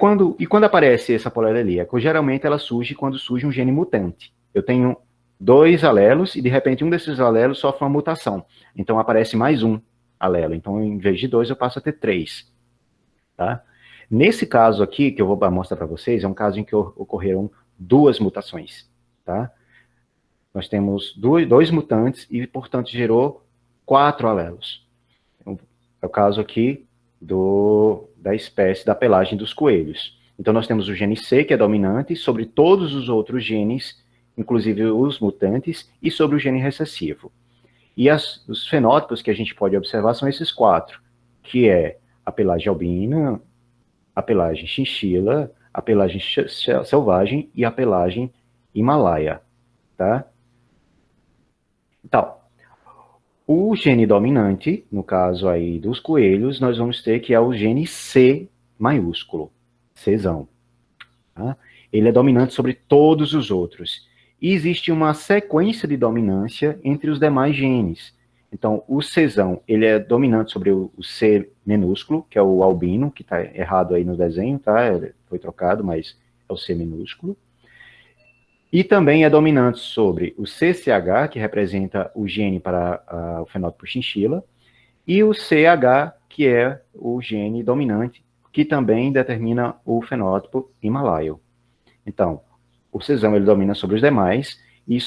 Quando aparece essa polialelia? Geralmente ela surge quando surge um gene mutante. Eu tenho 2 alelos e, de repente, um desses alelos sofre uma mutação. Então, aparece mais um alelo. Então, em vez de 2, eu passo a ter 3. Tá? Nesse caso aqui, que eu vou mostrar para vocês, é um caso em que ocorreram 2 mutações. Tá? Nós temos 2 mutantes e, portanto, gerou 4 alelos. Então, é o caso aqui da espécie da pelagem dos coelhos. Então, nós temos o gene C, que é dominante, sobre todos os outros genes, inclusive os mutantes, e sobre o gene recessivo. E os fenótipos que a gente pode observar são esses 4, que é a pelagem albina, a pelagem chinchila, a pelagem selvagem e a pelagem himalaia, tá? Então, o gene dominante, no caso aí dos coelhos, nós vamos ter que é o gene C maiúsculo, Czão. Tá? Ele é dominante sobre todos os outros. E existe uma sequência de dominância entre os demais genes. Então, o Czão, ele é dominante sobre o C minúsculo, que é o albino, que está errado aí no desenho, tá? Foi trocado, mas é o C minúsculo. E também é dominante sobre o CCH, que representa o gene para o fenótipo chinchila, e o CH, que é o gene dominante, que também determina o fenótipo himalaio. Então, o Czão, ele domina sobre os demais, e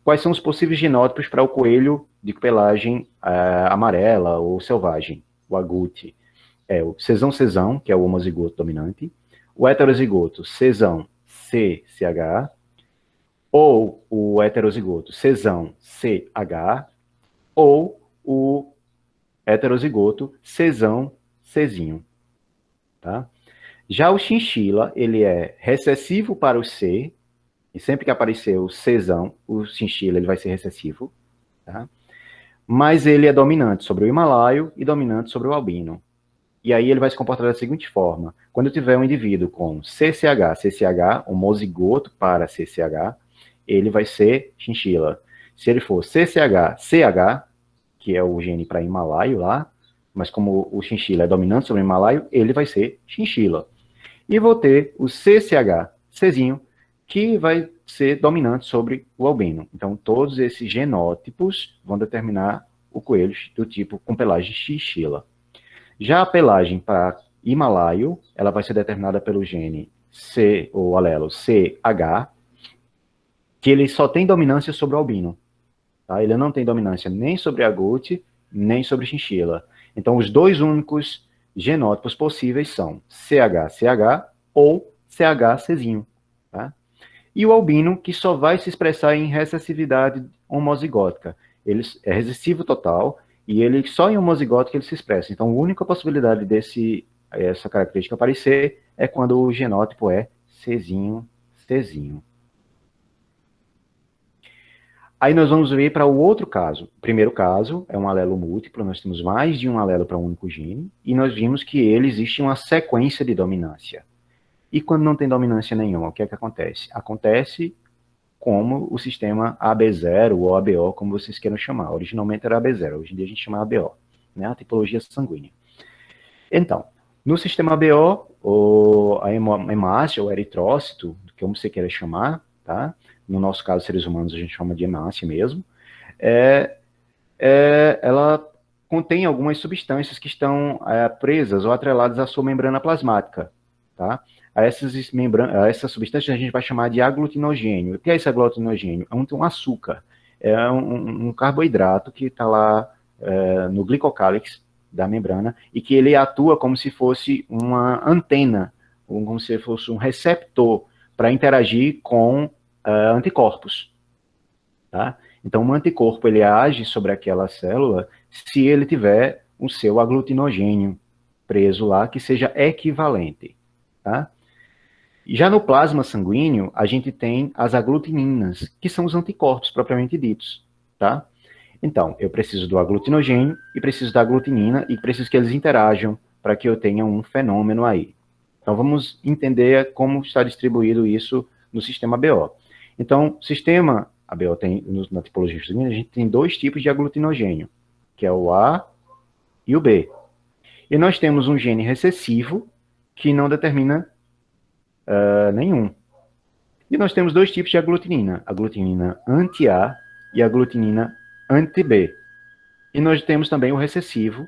quais são os possíveis genótipos para o coelho de pelagem amarela ou selvagem, o agouti? É o Czão, que é o homozigoto dominante, o heterozigoto Czão CCH, ou o heterozigoto Czão CH, ou o heterozigoto Czão Czinho. Tá? Já o chinchila, ele é recessivo para o C, e sempre que aparecer o Czão, o chinchila, ele vai ser recessivo, tá? Mas ele é dominante sobre o himalaio e dominante sobre o albino. E aí ele vai se comportar da seguinte forma: quando eu tiver um indivíduo com CCH, homozigoto para CCH, ele vai ser chinchila. Se ele for CCH, que é o gene para himalaio lá, mas como o chinchila é dominante sobre o himalaio, ele vai ser chinchila. E vou ter o CCH, Czinho, que vai ser dominante sobre o albino. Então, todos esses genótipos vão determinar o coelho do tipo com pelagem chinchila. Já a pelagem para himalaio, ela vai ser determinada pelo gene C, o alelo CH, que ele só tem dominância sobre o albino. Tá? Ele não tem dominância nem sobre a agouti, nem sobre chinchila. Então, os dois únicos genótipos possíveis são CH-CH ou CH-Czinho. Tá? E o albino, que só vai se expressar em recessividade homozigótica. Ele é recessivo total, e ele só em homozigótica ele se expressa. Então, a única possibilidade essa característica aparecer é quando o genótipo é Czinho. Aí nós vamos ver para o outro caso. O primeiro caso é um alelo múltiplo, nós temos mais de um alelo para um único gene, e nós vimos que existe uma sequência de dominância. E quando não tem dominância nenhuma, o que é que acontece? Acontece como o sistema AB0 ou ABO, como vocês queiram chamar. Originalmente era AB0, hoje em dia a gente chama ABO, né? A tipologia sanguínea. Então, no sistema ABO, a hemácia, ou eritrócito, como você queira chamar, tá? No nosso caso, seres humanos, a gente chama de hemácia mesmo, ela contém algumas substâncias que estão presas ou atreladas à sua membrana plasmática, tá? Essas substâncias a gente vai chamar de aglutinogênio. O que é esse aglutinogênio? É um açúcar, é um carboidrato que está lá no glicocálix da membrana e que ele atua como se fosse uma antena, como se fosse um receptor para interagir com anticorpos, tá? Então, um anticorpo ele age sobre aquela célula se ele tiver o seu aglutinogênio preso lá que seja equivalente, tá? Já no plasma sanguíneo, a gente tem as aglutininas, que são os anticorpos propriamente ditos, tá? Então, eu preciso do aglutinogênio e preciso da aglutinina e preciso que eles interajam para que eu tenha um fenômeno aí. Então, vamos entender como está distribuído isso no sistema ABO. Então, o sistema ABO tem, na tipologia sanguínea, a gente tem dois tipos de aglutinogênio, que é o A e o B. E nós temos um gene recessivo que não determina nenhum. E nós temos dois tipos de aglutinina, a aglutinina anti-A e a aglutinina anti-B. E nós temos também o recessivo,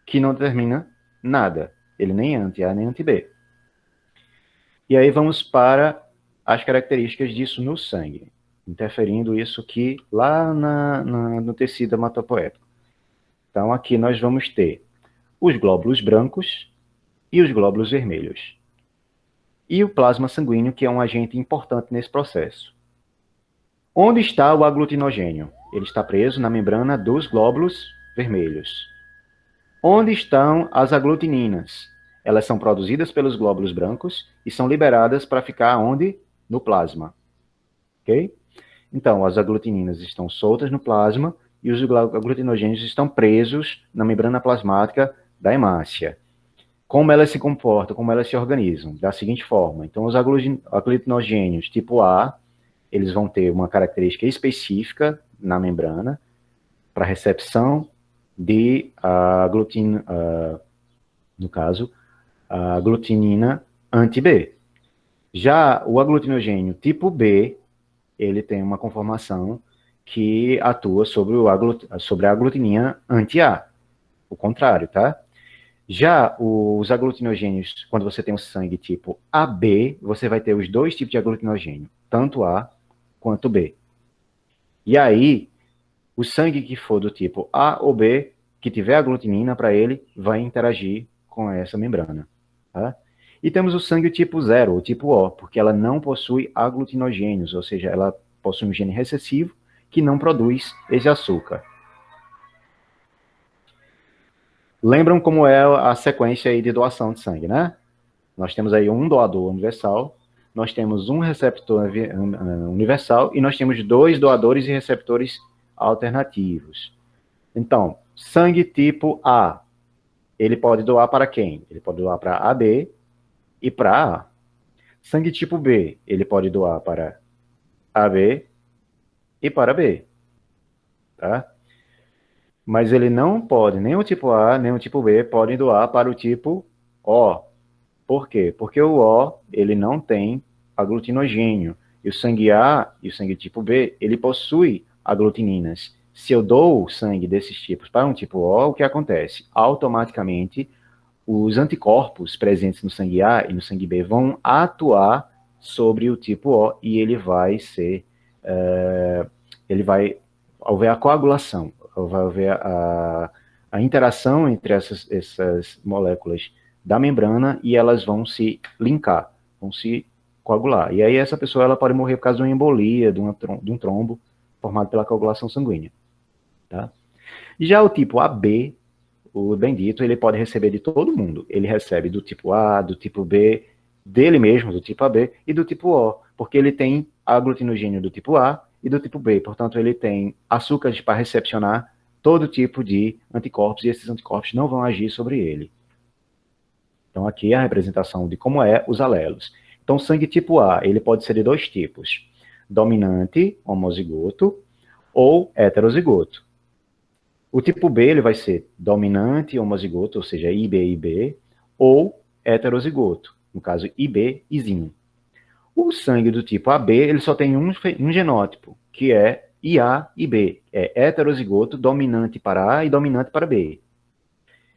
que não determina nada. Ele nem é anti-A nem anti-B. E aí vamos para as características disso no sangue, interferindo isso aqui lá no tecido hematopoético. Então aqui nós vamos ter os glóbulos brancos e os glóbulos vermelhos. E o plasma sanguíneo, que é um agente importante nesse processo. Onde está o aglutinogênio? Ele está preso na membrana dos glóbulos vermelhos. Onde estão as aglutininas? Elas são produzidas pelos glóbulos brancos e são liberadas para ficar onde? No plasma. Ok? Então, as aglutininas estão soltas no plasma e os aglutinogênios estão presos na membrana plasmática da hemácia. Como elas se comportam, como elas se organizam? Da seguinte forma. Então, os aglutinogênios tipo A, eles vão ter uma característica específica na membrana para recepção de no caso, a aglutinina anti-B. Já o aglutinogênio tipo B, ele tem uma conformação que atua sobre a aglutinina anti-A. O contrário, tá? Já os aglutinogênios, quando você tem o sangue tipo AB, você vai ter os dois tipos de aglutinogênio, tanto A quanto B. E aí, o sangue que for do tipo A ou B, que tiver aglutinina para ele, vai interagir com essa membrana. Tá? E temos o sangue tipo 0, ou tipo O, porque ela não possui aglutinogênios, ou seja, ela possui um gene recessivo que não produz esse açúcar. Lembram como é a sequência aí de doação de sangue, né? Nós temos aí um doador universal, nós temos um receptor universal e nós temos dois doadores e receptores alternativos. Então, sangue tipo A, ele pode doar para quem? Ele pode doar para AB e para A. Sangue tipo B, ele pode doar para AB e para B. Tá? Mas ele não pode, nem o tipo A, nem o tipo B, podem doar para o tipo O. Por quê? Porque o O, ele não tem aglutinogênio. E o sangue A e o sangue tipo B, ele possui aglutininas. Se eu dou o sangue desses tipos para um tipo O, o que acontece? Automaticamente, os anticorpos presentes no sangue A e no sangue B vão atuar sobre o tipo O e ele vai ser, haver a coagulação, vai haver a interação entre essas moléculas da membrana e elas vão se linkar, vão se coagular. E aí essa pessoa ela pode morrer por causa de uma embolia, de um trombo formado pela coagulação sanguínea. Tá? Já o tipo AB, o bendito, ele pode receber de todo mundo. Ele recebe do tipo A, do tipo B, dele mesmo, do tipo AB, e do tipo O, porque ele tem aglutinogênio do tipo A e do tipo B. Portanto, ele tem açúcares para recepcionar todo tipo de anticorpos, e esses anticorpos não vão agir sobre ele. Então, aqui é a representação de como é os alelos. Então, sangue tipo A, ele pode ser de dois tipos: dominante, homozigoto, ou heterozigoto. O tipo B, ele vai ser dominante, homozigoto, ou seja, IB, ou heterozigoto, no caso IB, Izinho. O sangue do tipo AB, ele só tem um genótipo, que é IA e B. É heterozigoto, dominante para A e dominante para B.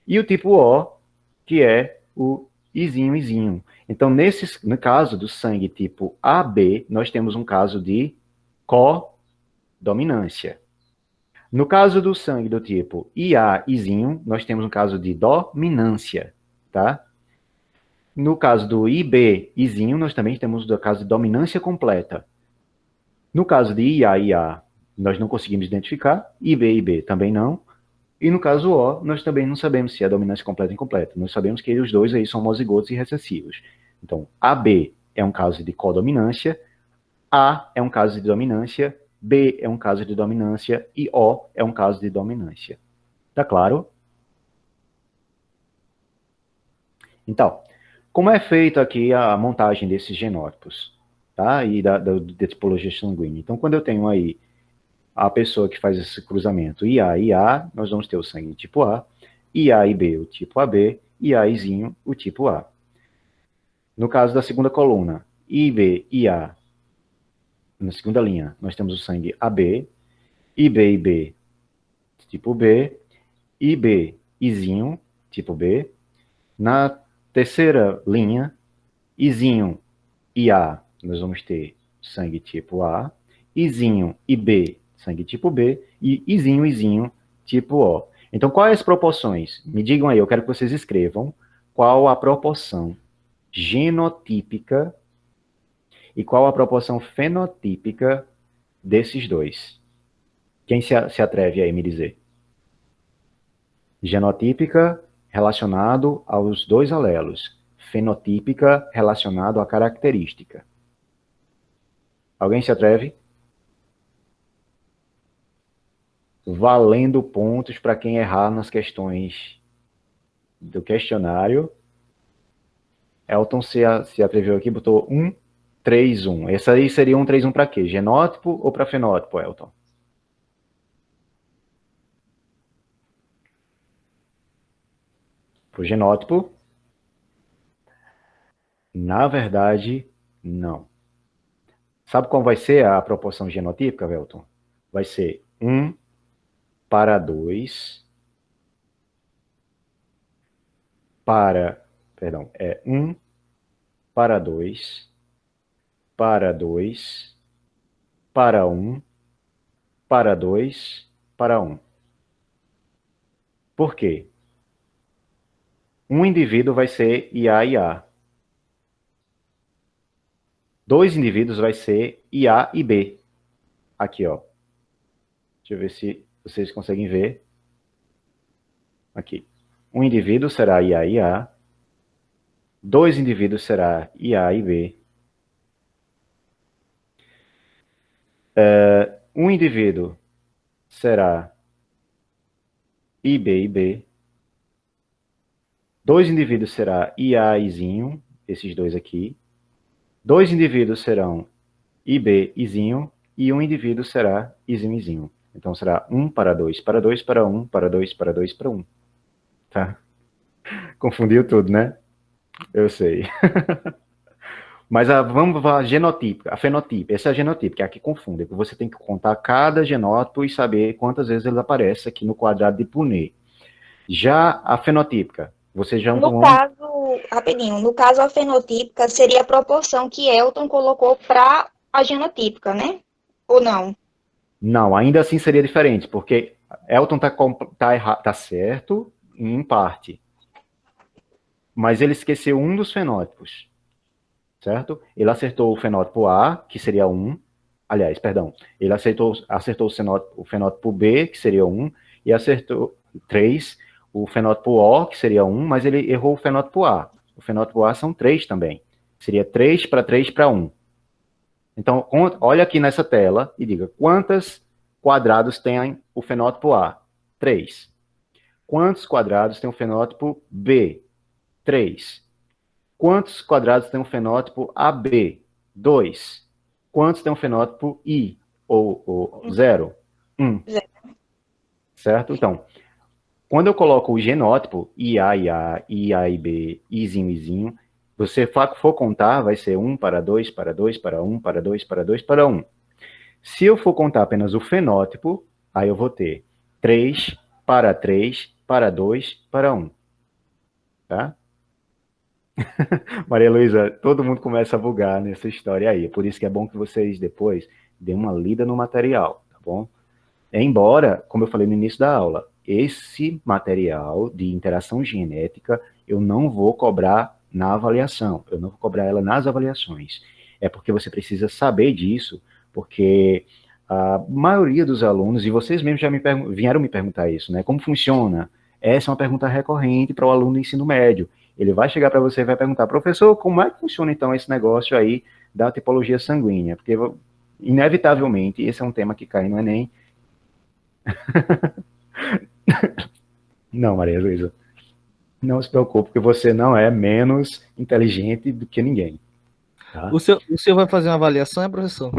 E o tipo O, que é o Izinho. Então, no caso do sangue tipo AB, nós temos um caso de codominância. No caso do sangue do tipo IA-Izinho, nós temos um caso de dominância, tá? No caso do IB-Izinho, nós também temos o caso de dominância completa. No caso de IA-IA, nós não conseguimos identificar, IB-IB também não. E no caso O, nós também não sabemos se é dominância completa ou incompleta. Nós sabemos que os dois aí são homozigotos e recessivos. Então, AB é um caso de codominância, A é um caso de dominância, B é um caso de dominância e O é um caso de dominância. Tá claro? Então, como é feita aqui a montagem desses genótipos, tá? E da tipologia sanguínea. Então, quando eu tenho aí a pessoa que faz esse cruzamento IA e A, nós vamos ter o sangue tipo A, IA e B, o tipo AB, e Azinho, o tipo A. No caso da segunda coluna, IB e A, na segunda linha, nós temos o sangue AB, IB e B, tipo B, IB, Izinho, tipo B. Na terceira linha, Izinho e A, nós vamos ter sangue tipo A, Izinho e B, sangue tipo B, e Izinho, tipo O. Então, quais as proporções? Me digam aí, eu quero que vocês escrevam qual a proporção genotípica e qual a proporção fenotípica desses dois. Quem se atreve aí a me dizer? Genotípica relacionado aos dois alelos. Fenotípica relacionado à característica. Alguém se atreve? Valendo pontos para quem errar nas questões do questionário. Elton se atreveu aqui, botou 1, 3, 1. Essa aí seria 1, 3, 1 para quê? Genótipo ou para fenótipo, Elton? Para o genótipo? Na verdade, não. Sabe qual vai ser a proporção genotípica, Elton? Vai ser 1 para 2 para... Perdão, é 1 para 2 para 2 para 1 para 2 para 1. Por quê? Um indivíduo vai ser IA e A. Dois indivíduos vai ser IA e B. Aqui, ó. Deixa eu ver se vocês conseguem ver. Aqui. Um indivíduo será IA e A. Dois indivíduos será IA e B. Um indivíduo será IB e B. Dois indivíduos será IAzinho, esses dois aqui. Dois indivíduos serão IBzinho e um indivíduo será Izinho. Então será 1 para 2 para 2 para 1 para 2 para 2 para 1. Tá? Confundiu tudo, né? Eu sei. Mas vamos para a genotípica, a fenotípica. Essa é a genotípica, é a que confunde. Você tem que contar cada genótipo e saber quantas vezes ele aparece aqui no quadrado de Punnett. Já a fenotípica, Vocês já No vão... caso, rapidinho, no caso a fenotípica seria a proporção que Elton colocou para a genotípica, né? Ou não? Não, ainda assim seria diferente, porque Elton tá certo em parte, mas ele esqueceu um dos fenótipos, certo? Ele acertou o fenótipo A, que seria 1. Aliás, perdão. Ele acertou o fenótipo B, que seria 1, e acertou 3, o fenótipo O, que seria 1, mas ele errou o fenótipo A. O fenótipo A são 3 também. Seria 3 para 3 para 1. Então, olha aqui nessa tela e diga quantos quadrados tem o fenótipo A? 3. Quantos quadrados tem o fenótipo B? 3. Quantos quadrados tem o fenótipo AB? 2. Quantos tem o fenótipo I? Ou 0? 1. Certo? Então, quando eu coloco o genótipo, IA, IA, IA e B, Izinho, Izinho, você for contar, vai ser 1 para 2, para 2, para 1, para 2, para 2, para 1. Se eu for contar apenas o fenótipo, aí eu vou ter 3 para 3, para 2, para 1. Tá? Maria Luísa, todo mundo começa a bugar nessa história aí. Por isso que é bom que vocês depois dêem uma lida no material, tá bom? Embora, como eu falei no início da aula, esse material de interação genética eu não vou cobrar na avaliação, eu não vou cobrar ela nas avaliações. É porque você precisa saber disso, porque a maioria dos alunos, e vocês mesmos já vieram me perguntar isso, né? Como funciona? Essa é uma pergunta recorrente para o aluno do ensino médio. Ele vai chegar para você e vai perguntar, professor, como é que funciona então esse negócio aí da tipologia sanguínea? Porque, inevitavelmente, esse é um tema que cai no Enem. Não, Maria Luísa, não se preocupe, porque você não é menos inteligente do que ninguém. Tá? O senhor vai fazer uma avaliação, professor?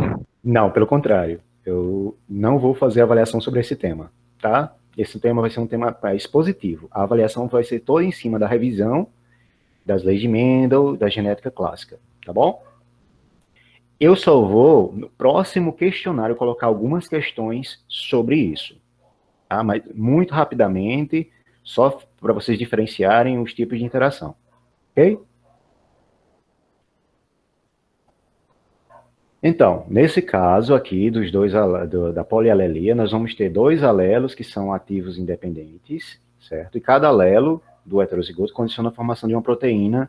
Não, pelo contrário. Eu não vou fazer avaliação sobre esse tema, tá? Esse tema vai ser um tema expositivo. A avaliação vai ser toda em cima da revisão das leis de Mendel, da genética clássica, tá bom? Eu só vou, no próximo questionário, colocar algumas questões sobre isso, tá? Mas muito rapidamente, só para vocês diferenciarem os tipos de interação, ok? Então, nesse caso aqui, da polialelia, nós vamos ter 2 alelos que são ativos independentes, certo? E cada alelo do heterozigoto condiciona a formação de uma proteína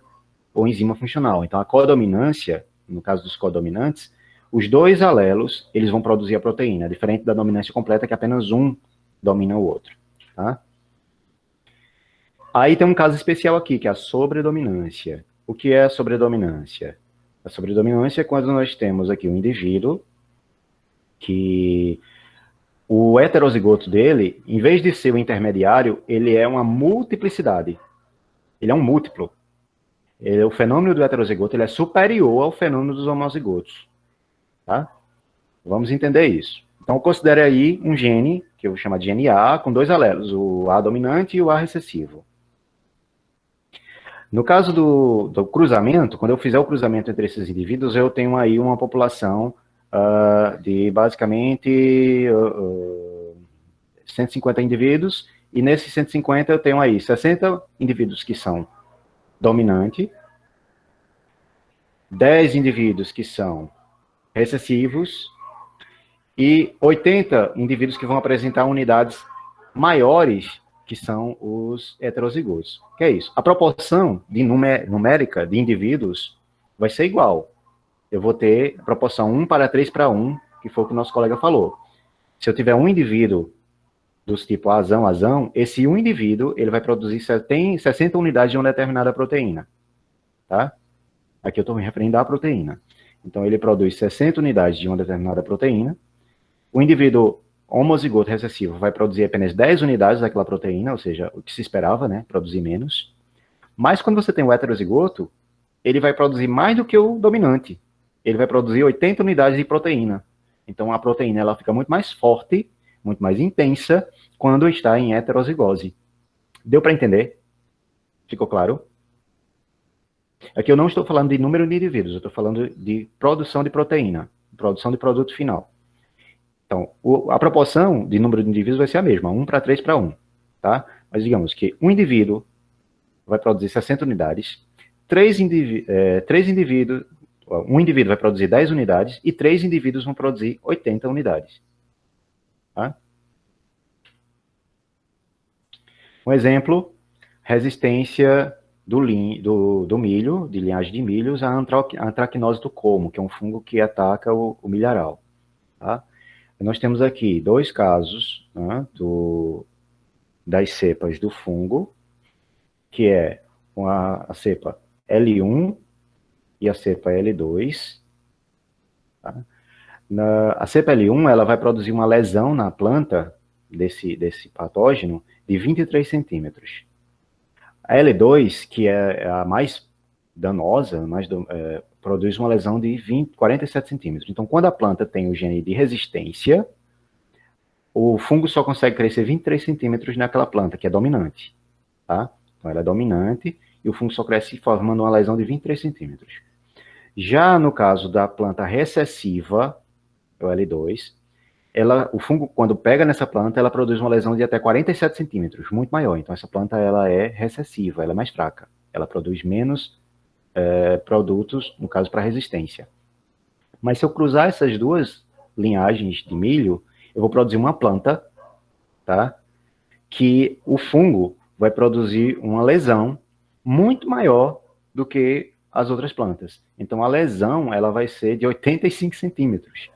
ou enzima funcional. Então, a codominância, no caso dos codominantes, os 2 alelos, eles vão produzir a proteína, diferente da dominância completa, que apenas um domina o outro, tá? Aí tem um caso especial aqui, que é a sobredominância. O que é a sobredominância? A sobredominância é quando nós temos aqui um indivíduo que o heterozigoto dele, em vez de ser o intermediário, ele é uma multiplicidade. Ele é um múltiplo. O fenômeno do heterozigoto ele é superior ao fenômeno dos homozigotos. Tá? Vamos entender isso. Então, considere aí um gene, que eu vou chamar de gene A, com 2 alelos, o A dominante e o A recessivo. No caso do cruzamento, quando eu fizer o cruzamento entre esses indivíduos, eu tenho aí uma população de basicamente 150 indivíduos, e nesses 150 eu tenho aí 60 indivíduos que são dominante, 10 indivíduos que são recessivos, e 80 indivíduos que vão apresentar unidades maiores, que são os heterozigotos. Que é isso? A proporção de numérica de indivíduos vai ser igual. Eu vou ter a proporção 1 para 3 para 1, que foi o que o nosso colega falou. Se eu tiver um indivíduo dos tipos azão, azão, esse um indivíduo, ele vai produzir 60 unidades de uma determinada proteína. Tá? Aqui eu estou me referindo à proteína. Então, ele produz 60 unidades de uma determinada proteína. O indivíduo homozigoto recessivo vai produzir apenas 10 unidades daquela proteína, ou seja, o que se esperava, né? Produzir menos. Mas quando você tem o heterozigoto, ele vai produzir mais do que o dominante. Ele vai produzir 80 unidades de proteína. Então, a proteína ela fica muito mais forte, muito mais intensa, quando está em heterozigose. Deu para entender? Ficou claro? Aqui eu não estou falando de número de indivíduos, eu estou falando de produção de proteína, produção de produto final. Então, a proporção de número de indivíduos vai ser a mesma, 1 para 3 para 1, tá? Mas digamos que um indivíduo vai produzir 60 unidades, um indivíduo vai produzir 10 unidades e 3 indivíduos vão produzir 80 unidades. Tá? Um exemplo, resistência do milho, de linhagem de milhos, à antracnose do como, que é um fungo que ataca o milharal. Tá? Nós temos aqui 2 casos, né, das cepas do fungo, que é a cepa L1 e a cepa L2. Tá? A cepa L1 ela vai produzir uma lesão na planta desse patógeno de 23 centímetros. A L2, que é a mais danosa, produz uma lesão de 47 centímetros. Então, quando a planta tem o gene de resistência, o fungo só consegue crescer 23 centímetros naquela planta, que é dominante. Tá? Então, ela é dominante e o fungo só cresce formando uma lesão de 23 centímetros. Já no caso da planta recessiva, o L2, o fungo, quando pega nessa planta, ela produz uma lesão de até 47 centímetros, muito maior. Então, essa planta ela é recessiva, ela é mais fraca. Ela produz menos produtos, no caso, para resistência. Mas se eu cruzar essas 2 linhagens de milho, eu vou produzir uma planta, tá? Que o fungo vai produzir uma lesão muito maior do que as outras plantas. Então, a lesão ela vai ser de 85 centímetros.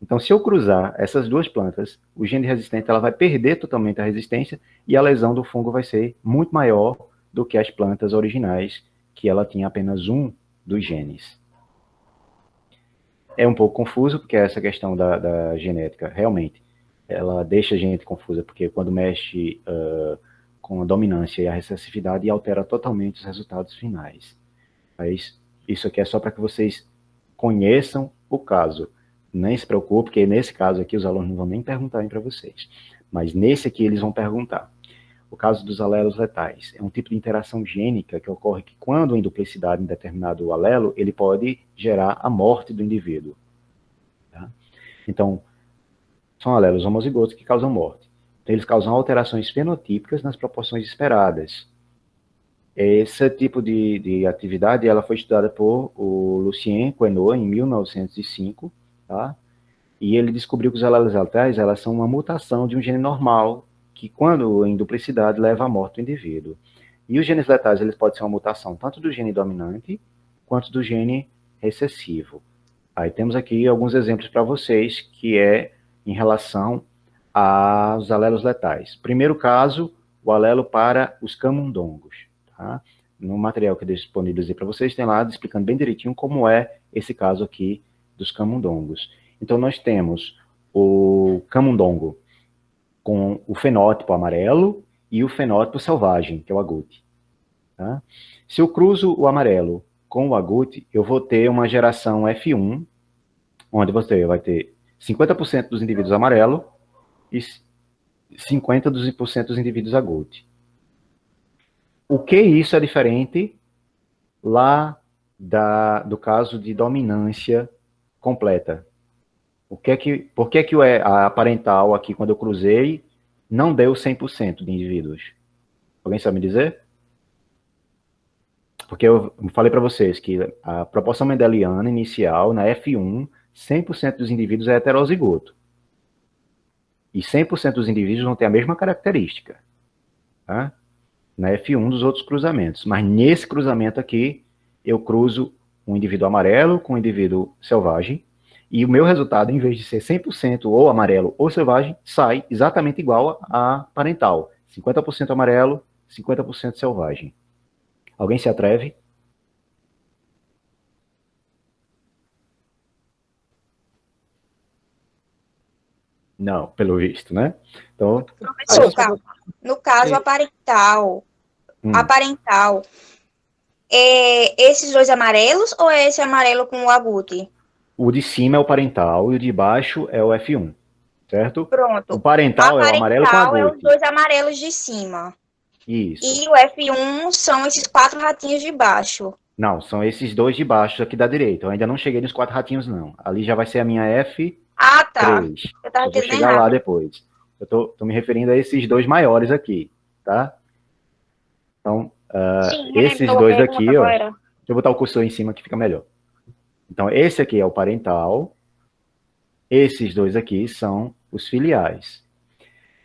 Então, se eu cruzar essas 2 plantas, o gene resistente ela vai perder totalmente a resistência e a lesão do fungo vai ser muito maior do que as plantas originais, que ela tinha apenas um dos genes. É um pouco confuso, porque essa questão da genética, realmente, ela deixa a gente confusa, porque quando mexe com a dominância e a recessividade, altera totalmente os resultados finais. Mas isso aqui é só para que vocês conheçam o caso. Nem se preocupe, porque nesse caso aqui os alunos não vão nem perguntarem para vocês. Mas nesse aqui eles vão perguntar. O caso dos alelos letais é um tipo de interação gênica que ocorre que quando em duplicidade em determinado alelo, ele pode gerar a morte do indivíduo. Tá? Então, são alelos homozigotos que causam morte. Então, eles causam alterações fenotípicas nas proporções esperadas. Esse tipo de atividade ela foi estudada por o Lucien Queneau em 1905, tá? E ele descobriu que os alelos letais elas são uma mutação de um gene normal, que quando em duplicidade leva à morte do indivíduo. E os genes letais eles podem ser uma mutação tanto do gene dominante quanto do gene recessivo. Aí temos aqui alguns exemplos para vocês, que é em relação aos alelos letais. Primeiro caso, o alelo para os camundongos. Tá? No material que eu disponibilizei para vocês, tem lá explicando bem direitinho como é esse caso aqui dos camundongos. Então, nós temos o camundongo com o fenótipo amarelo e o fenótipo selvagem, que é o agouti. Tá? Se eu cruzo o amarelo com o agouti, eu vou ter uma geração F1, onde você vai ter 50% dos indivíduos amarelo e 50% dos indivíduos agouti. O que isso é diferente lá do caso de dominância completa? Por que a parental aqui, quando eu cruzei, não deu 100% de indivíduos? Alguém sabe me dizer? Porque eu falei para vocês que a proporção mendeliana inicial, na F1, 100% dos indivíduos é heterozigoto. E 100% dos indivíduos vão ter a mesma característica. Tá? Na F1 dos outros cruzamentos. Mas nesse cruzamento aqui, eu cruzo um indivíduo amarelo com um indivíduo selvagem, e o meu resultado, em vez de ser 100% ou amarelo ou selvagem, sai exatamente igual a parental. 50% amarelo, 50% selvagem. Alguém se atreve? Não, pelo visto, né? Então, Professor, calma. No caso, a parental, esses 2 amarelos ou é esse amarelo com o agouti? O de cima é o parental e o de baixo é o F1, certo? Pronto. O parental é o amarelo com agouti. É os 2 amarelos de cima. Isso. E o F1 são esses 4 ratinhos de baixo. Não, são esses 2 de baixo aqui da direita. Eu ainda não cheguei nos 4 ratinhos, não. Ali já vai ser a minha F3. Ah, tá. Eu vou chegar lá depois. Eu tô me referindo a esses 2 maiores aqui, tá? Então, Sim, Esses boa dois pergunta, aqui, ó, galera. deixa eu botar o cursor em cima que fica melhor. Então, esse aqui é o parental, esses dois aqui são os filiais.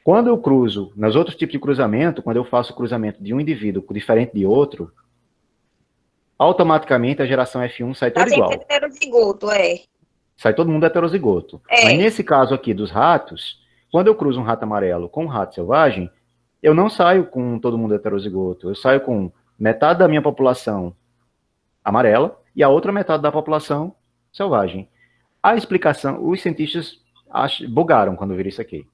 Quando eu cruzo, nos outros tipos de cruzamento, quando eu faço o cruzamento de um indivíduo diferente de outro, automaticamente a geração F1 sai Tá toda sempre igual. heterozigoto, é. Sai todo mundo heterozigoto. Mas É. nesse caso aqui dos ratos, quando eu cruzo um rato amarelo com um rato selvagem, eu não saio com todo mundo heterozigoto. Eu saio com metade da minha população amarela e a outra metade da população selvagem. A explicação, os cientistas bugaram quando viram isso aqui,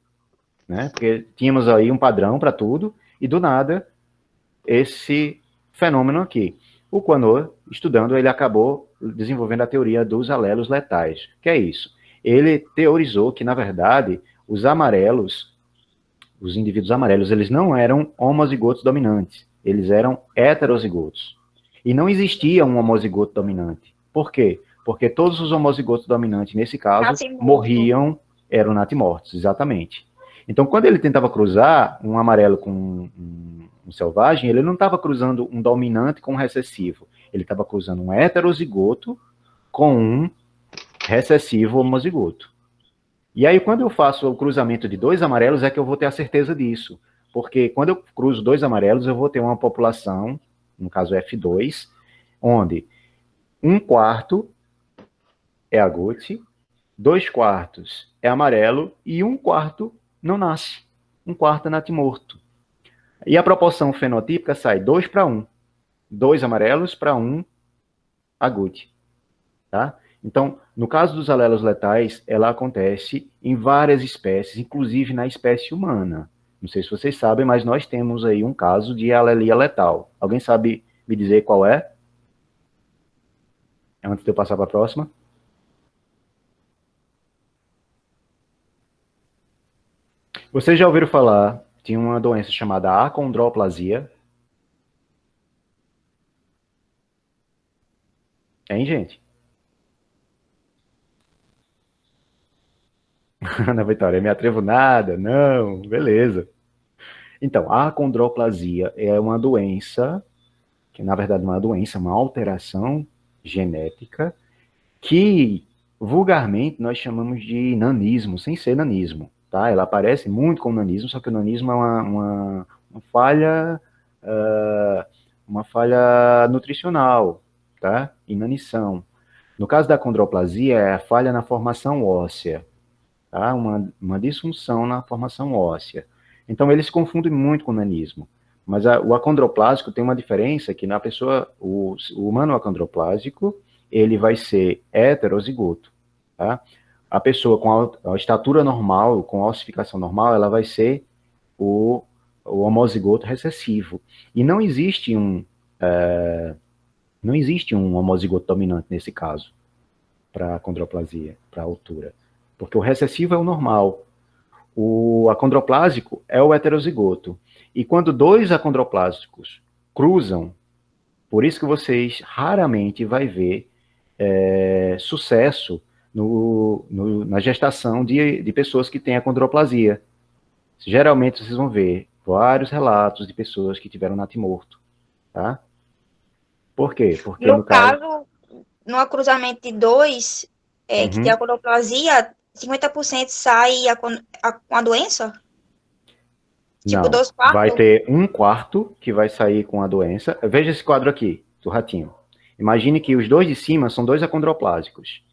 né? Porque tínhamos aí um padrão para tudo e do nada esse fenômeno aqui. O Quaneau, estudando, ele acabou desenvolvendo a teoria dos alelos letais. Que é isso? Ele teorizou que, na verdade, os amarelos, os indivíduos amarelos, eles não eram homozigotos dominantes, eles eram heterozigotos. E não existia um homozigoto dominante. Por quê? Porque todos os homozigotos dominantes, nesse caso, morriam, eram natimortos, exatamente. Então, quando ele tentava cruzar um amarelo com um selvagem, ele não estava cruzando um dominante com um recessivo. Ele estava cruzando um heterozigoto com um recessivo homozigoto. E aí, quando eu faço o cruzamento de dois amarelos, é que eu vou ter a certeza disso. Porque quando eu cruzo dois amarelos, eu vou ter uma população, no caso F2, onde um quarto é agouti, 2/4 é amarelo e 1/4 não nasce. 1/4 é natimorto. E a proporção fenotípica sai 2:1. 2 amarelos para 1 agouti. Tá? Então, no caso dos alelos letais, ela acontece em várias espécies, inclusive na espécie humana. Não sei se vocês sabem, mas nós temos aí um caso de alelia letal. Alguém sabe me dizer qual é? Antes de eu passar para a próxima. Vocês já ouviram falar, tinha uma doença chamada acondroplasia? Hein, gente? Ana Vitória, me atrevo nada? Não, beleza. Então, a acondroplasia é uma doença, que na verdade não é uma doença, é uma alteração genética, que vulgarmente nós chamamos de nanismo, sem ser nanismo. Tá? Ela aparece muito com nanismo, só que o nanismo é uma falha nutricional, tá? Inanição. No caso da acondroplasia, é a falha na formação óssea, tá? Uma disfunção na formação óssea. Então, eles se confundem muito com o nanismo. Mas o acondroplásico tem uma diferença que na pessoa, o humano acondroplásico, ele vai ser heterozigoto, tá? A pessoa com a estatura normal, com a ossificação normal, ela vai ser o homozigoto recessivo. E não existe um homozigoto dominante nesse caso, para acondroplasia, para altura. Porque o recessivo é o normal. O acondroplásico é o heterozigoto. E quando dois acondroplásicos cruzam, por isso que vocês raramente vai ver sucesso na gestação de pessoas que têm acondroplasia. Geralmente vocês vão ver vários relatos de pessoas que tiveram natimorto, tá? Por quê? Porque No caso, no cruzamento de dois, que tem a acondroplasia, 50% sai com a doença? Tipo, Não, 2/4? vai ter 1/4 que vai sair com a doença. Veja esse quadro aqui, do ratinho. Imagine que os dois de cima são dois acondroplásicos,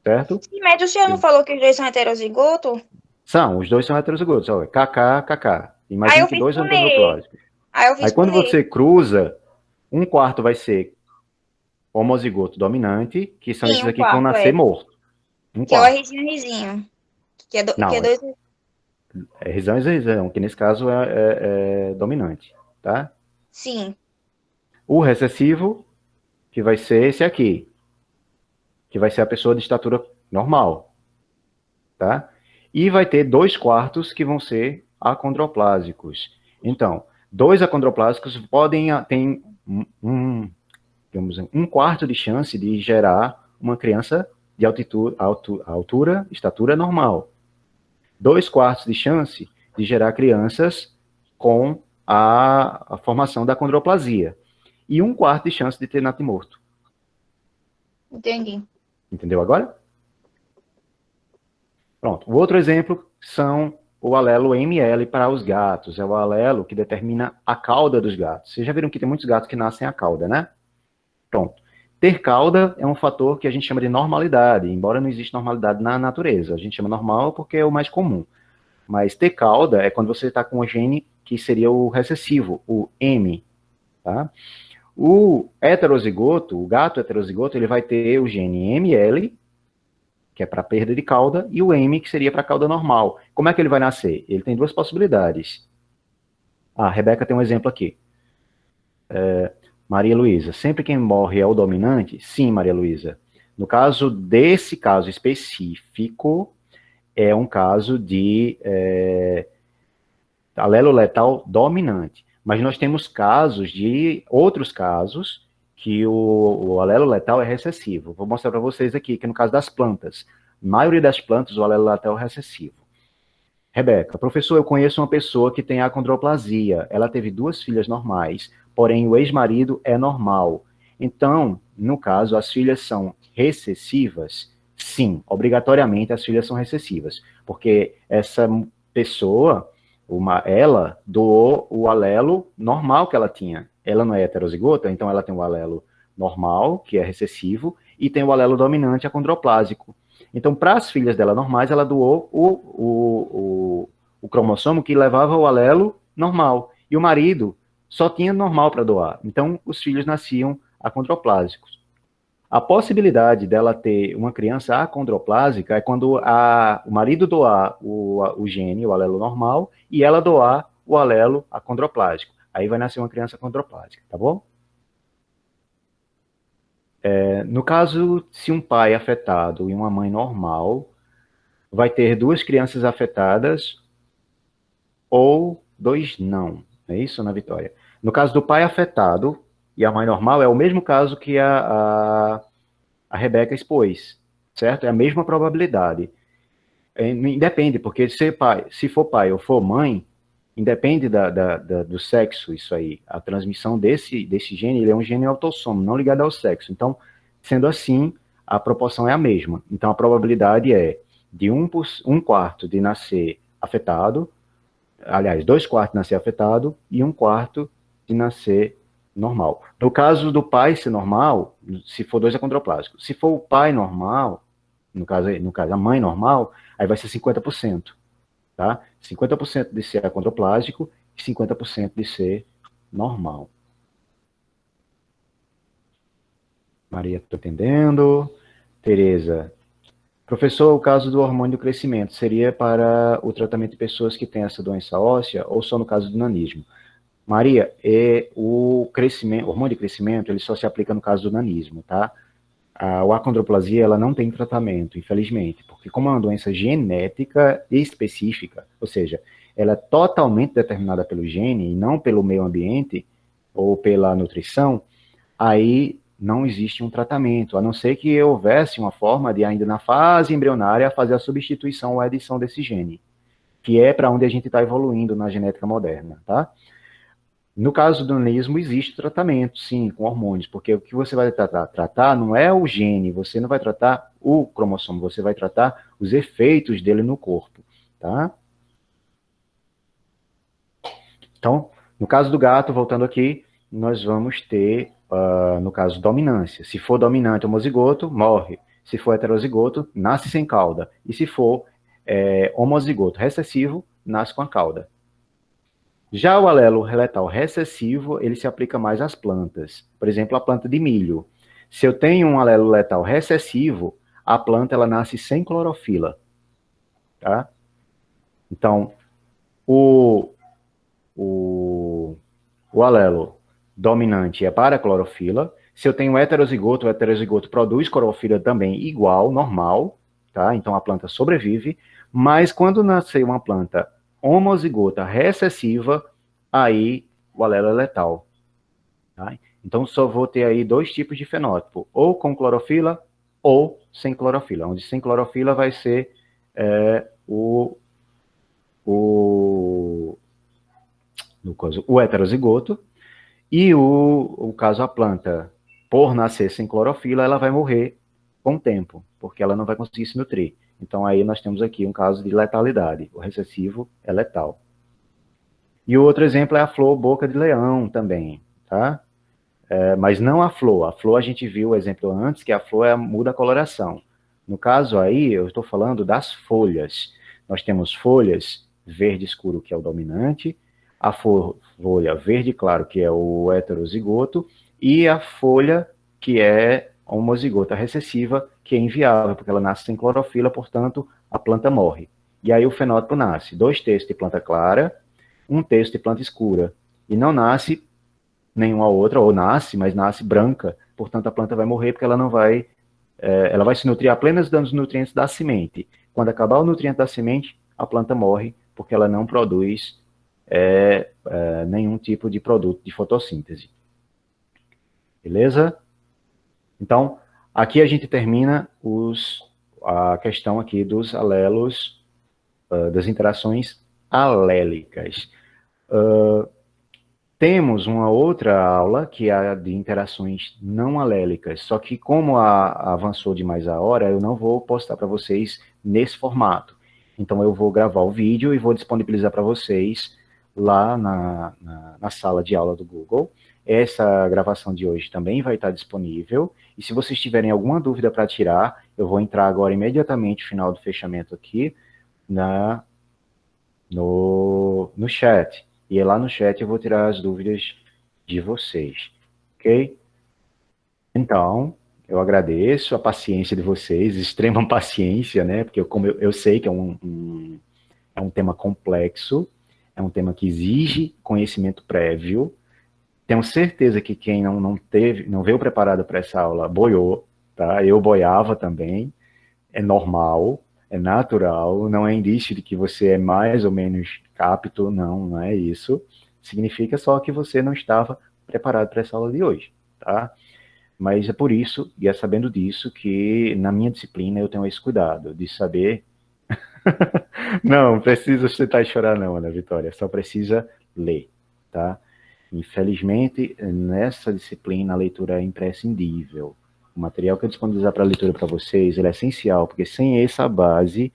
certo? Sim, mas o senhor não falou que os dois são heterozigotos? Os dois são heterozigotos, olha, KK, KK. Imagine que dois acondroplásicos. Aí quando você cruza, 1/4 vai ser homozigoto dominante, que são esses aqui que vão nascer morto. Que é o Rzinho. Que é dois... É risão e risão, que nesse caso é dominante, tá? Sim. O recessivo, que vai ser esse aqui, que vai ser a pessoa de estatura normal, tá? E vai ter 2/4 que vão ser acondroplásicos. Então, 2 acondroplásicos tem digamos, 1/4 de chance de gerar uma criança de altura, estatura normal. 2/4 de chance de gerar crianças com a formação da condroplasia. E 1/4 de chance de ter natimorto. Entendi. Entendeu agora? Pronto. O outro exemplo são o alelo ML para os gatos. É o alelo que determina a cauda dos gatos. Vocês já viram que tem muitos gatos que nascem a cauda, né? Pronto. Ter cauda é um fator que a gente chama de normalidade, embora não exista normalidade na natureza. A gente chama normal porque é o mais comum. Mas ter cauda é quando você está com o gene que seria o recessivo, o M. Tá? O heterozigoto, o gato heterozigoto, ele vai ter o gene ML, que é para perda de cauda, e o M, que seria para cauda normal. Como é que ele vai nascer? Ele tem duas possibilidades. A Rebeca tem um exemplo aqui. Maria Luísa, sempre quem morre é o dominante? Sim, Maria Luísa. No caso desse caso específico, é um caso de alelo letal dominante. Mas nós temos casos de outros casos que o alelo letal é recessivo. Vou mostrar para vocês aqui, que no caso das plantas, a maioria das plantas o alelo letal é recessivo. Rebeca, professor, eu conheço uma pessoa que tem acondroplasia. Ela teve 2 filhas normais, porém o ex-marido é normal. Então, no caso, as filhas são recessivas? Sim, obrigatoriamente as filhas são recessivas, porque essa pessoa, ela doou o alelo normal que ela tinha. Ela não é heterozigota, então ela tem o alelo normal, que é recessivo, e tem o alelo dominante acondroplásico. Então, para as filhas dela normais, ela doou o cromossomo que levava o alelo normal. E o marido só tinha normal para doar. Então, os filhos nasciam acondroplásicos. A possibilidade dela ter uma criança acondroplásica é quando o marido doar o gene, o alelo normal, e ela doar o alelo acondroplásico. Aí vai nascer uma criança acondroplásica, tá bom? No caso, se um pai afetado e uma mãe normal, vai ter 2 crianças afetadas ou 2 não. É isso, Ana Vitória? No caso do pai afetado e a mãe normal, é o mesmo caso que a Rebeca expôs, certo? É a mesma probabilidade. Independe, porque se for pai ou for mãe, independe do sexo, isso aí. A transmissão desse gene, ele é um gene autossomo, não ligado ao sexo. Então, sendo assim, a proporção é a mesma. Então, a probabilidade é de 1/4 de nascer afetado, aliás, 2/4 de nascer afetado e 1/4 de nascer normal. No caso do pai ser normal, se for 2 acondroplásicos. Se for o pai normal, no caso a mãe normal, aí vai ser 50%. Tá? 50% de ser acondroplásico e 50% de ser normal. Maria, estou entendendo. Tereza. Professor, o caso do hormônio do crescimento seria para o tratamento de pessoas que têm essa doença óssea ou só no caso do nanismo? Maria, o hormônio de crescimento, ele só se aplica no caso do nanismo, tá? A acondroplasia, ela não tem tratamento, infelizmente, porque como é uma doença genética específica, ou seja, ela é totalmente determinada pelo gene e não pelo meio ambiente ou pela nutrição, aí não existe um tratamento, a não ser que houvesse uma forma de, ainda na fase embrionária, fazer a substituição ou a edição desse gene, que é para onde a gente está evoluindo na genética moderna, tá? No caso do nanismo, existe tratamento, sim, com hormônios, porque o que você vai tratar não é o gene, você não vai tratar o cromossomo, você vai tratar os efeitos dele no corpo, tá? Então, no caso do gato, voltando aqui, nós vamos ter, no caso, dominância. Se for dominante homozigoto, morre. Se for heterozigoto, nasce sem cauda. E se for homozigoto recessivo, nasce com a cauda. Já o alelo letal recessivo, ele se aplica mais às plantas. Por exemplo, a planta de milho. Se eu tenho um alelo letal recessivo, a planta ela nasce sem clorofila. Tá? Então, o alelo dominante é para a clorofila. Se eu tenho heterozigoto, o heterozigoto produz clorofila também igual, normal. Tá? Então, a planta sobrevive. Mas quando nascer uma planta homozigota recessiva, aí o alelo é letal. Tá? Então, só vou ter aí 2 tipos de fenótipo, ou com clorofila ou sem clorofila, onde sem clorofila vai ser no caso, o heterozigoto, e o caso a planta, por nascer sem clorofila, ela vai morrer com o tempo, porque ela não vai conseguir se nutrir. Então, aí nós temos aqui um caso de letalidade. O recessivo é letal. E o outro exemplo é a flor boca de leão também, tá? Mas não a flor. A flor a gente viu o exemplo antes, que a flor muda a coloração. No caso aí, eu estou falando das folhas. Nós temos folhas verde escuro, que é o dominante, a folha verde claro, que é o heterozigoto, e a folha que é homozigota recessiva, que é inviável, porque ela nasce sem clorofila, portanto, a planta morre. E aí o fenótipo nasce 2/3 de planta clara, 1/3 de planta escura. E não nasce nenhuma outra, ou nasce, mas nasce branca, portanto a planta vai morrer porque ela não vai, ela vai se nutrir apenas dos nutrientes da semente. Quando acabar o nutriente da semente, a planta morre porque ela não produz nenhum tipo de produto de fotossíntese. Beleza? Então, aqui a gente termina a questão aqui dos alelos, das interações alélicas. Temos uma outra aula, que é a de interações não alélicas, só que como avançou demais a hora, eu não vou postar para vocês nesse formato. Então eu vou gravar o vídeo e vou disponibilizar para vocês lá na sala de aula do Google. Essa gravação de hoje também vai estar disponível, e se vocês tiverem alguma dúvida para tirar, eu vou entrar agora imediatamente no final do fechamento aqui no chat. E lá no chat eu vou tirar as dúvidas de vocês, ok? Então, eu agradeço a paciência de vocês, extrema paciência, né? Porque como eu sei que é um tema complexo, é um tema que exige conhecimento prévio. Tenho certeza que quem não veio preparado para essa aula boiou, tá? Eu boiava também, é normal, é natural, não é indício de que você é mais ou menos apto, não é isso. Significa só que você não estava preparado para essa aula de hoje, tá? Mas é por isso, e é sabendo disso, que na minha disciplina eu tenho esse cuidado de saber... Não precisa sentar e chorar não, Ana Vitória, só precisa ler, tá? Infelizmente, nessa disciplina a leitura é imprescindível. O material que eu disponibilizar para leitura para vocês, ele é essencial, porque sem essa base,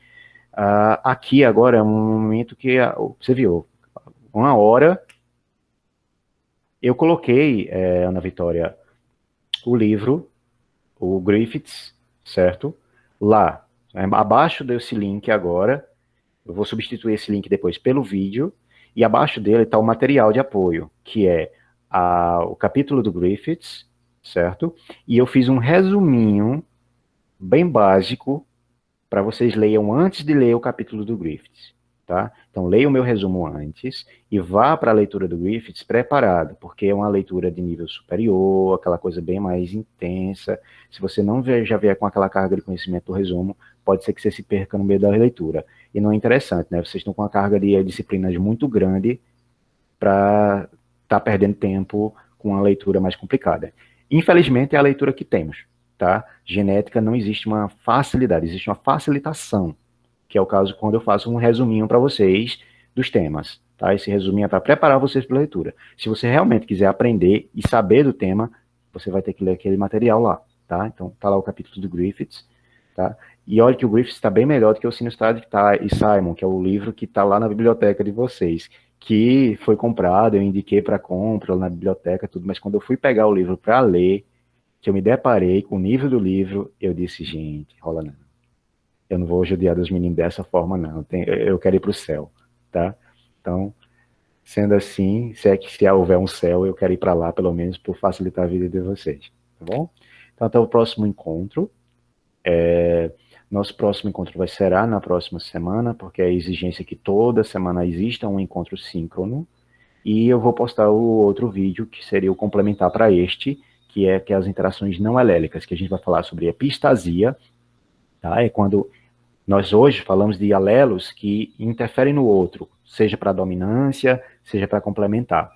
aqui agora é um momento que, você viu, 1 hora, eu coloquei, Ana Vitória, o livro, o Griffiths, certo? Lá, abaixo desse link agora, eu vou substituir esse link depois pelo vídeo, e abaixo dele está o material de apoio, que é o capítulo do Griffiths, certo? E eu fiz um resuminho bem básico para vocês leiam antes de ler o capítulo do Griffiths, tá? Então leia o meu resumo antes e vá para a leitura do Griffiths preparado, porque é uma leitura de nível superior, aquela coisa bem mais intensa. Se você não já vier com aquela carga de conhecimento do resumo, pode ser que você se perca no meio da leitura. E não é interessante, né? Vocês estão com uma carga de disciplinas muito grande para estar perdendo tempo com uma leitura mais complicada. Infelizmente, é a leitura que temos, tá? Genética não existe uma facilidade, existe uma facilitação, que é o caso quando eu faço um resuminho para vocês dos temas, tá? Esse resuminho é para preparar vocês para a leitura. Se você realmente quiser aprender e saber do tema, você vai ter que ler aquele material lá, tá? Então, tá lá o capítulo do Griffiths, tá? E olha que o Griffiths está bem melhor do que o Sinistad e Simon, que é o livro que está lá na biblioteca de vocês, que foi comprado, eu indiquei para compra na biblioteca, tudo, mas quando eu fui pegar o livro para ler, que eu me deparei com o nível do livro, eu disse, gente, rola não. Eu não vou judiar dos meninos dessa forma, não. Eu quero ir para o céu, tá? Então, sendo assim, se houver um céu, eu quero ir para lá, pelo menos, por facilitar a vida de vocês, tá bom? Então, até o próximo encontro. Nosso próximo encontro será na próxima semana, porque a exigência é que toda semana exista um encontro síncrono, e eu vou postar o outro vídeo, que seria o complementar para este, que é as interações não alélicas, que a gente vai falar sobre epistasia, tá? É quando nós hoje falamos de alelos que interferem no outro, seja para dominância, seja para complementar.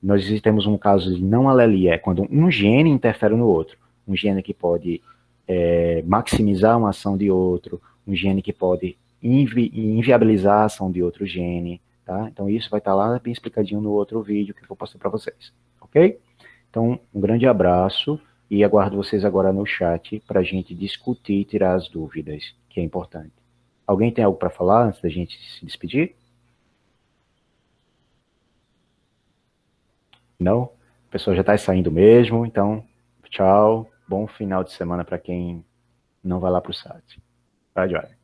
Nós temos um caso de não alelia, é quando um gene interfere no outro, um gene que pode maximizar uma ação de outro, um gene que pode inviabilizar a ação de outro gene, tá? Então isso vai estar lá bem explicadinho no outro vídeo que eu vou passar para vocês, ok? Então, um grande abraço e aguardo vocês agora no chat para a gente discutir e tirar as dúvidas, que é importante. Alguém tem algo para falar antes da gente se despedir? Não? O pessoal já está saindo mesmo, então, tchau. Bom final de semana para quem não vai lá para o site. Tá, joia?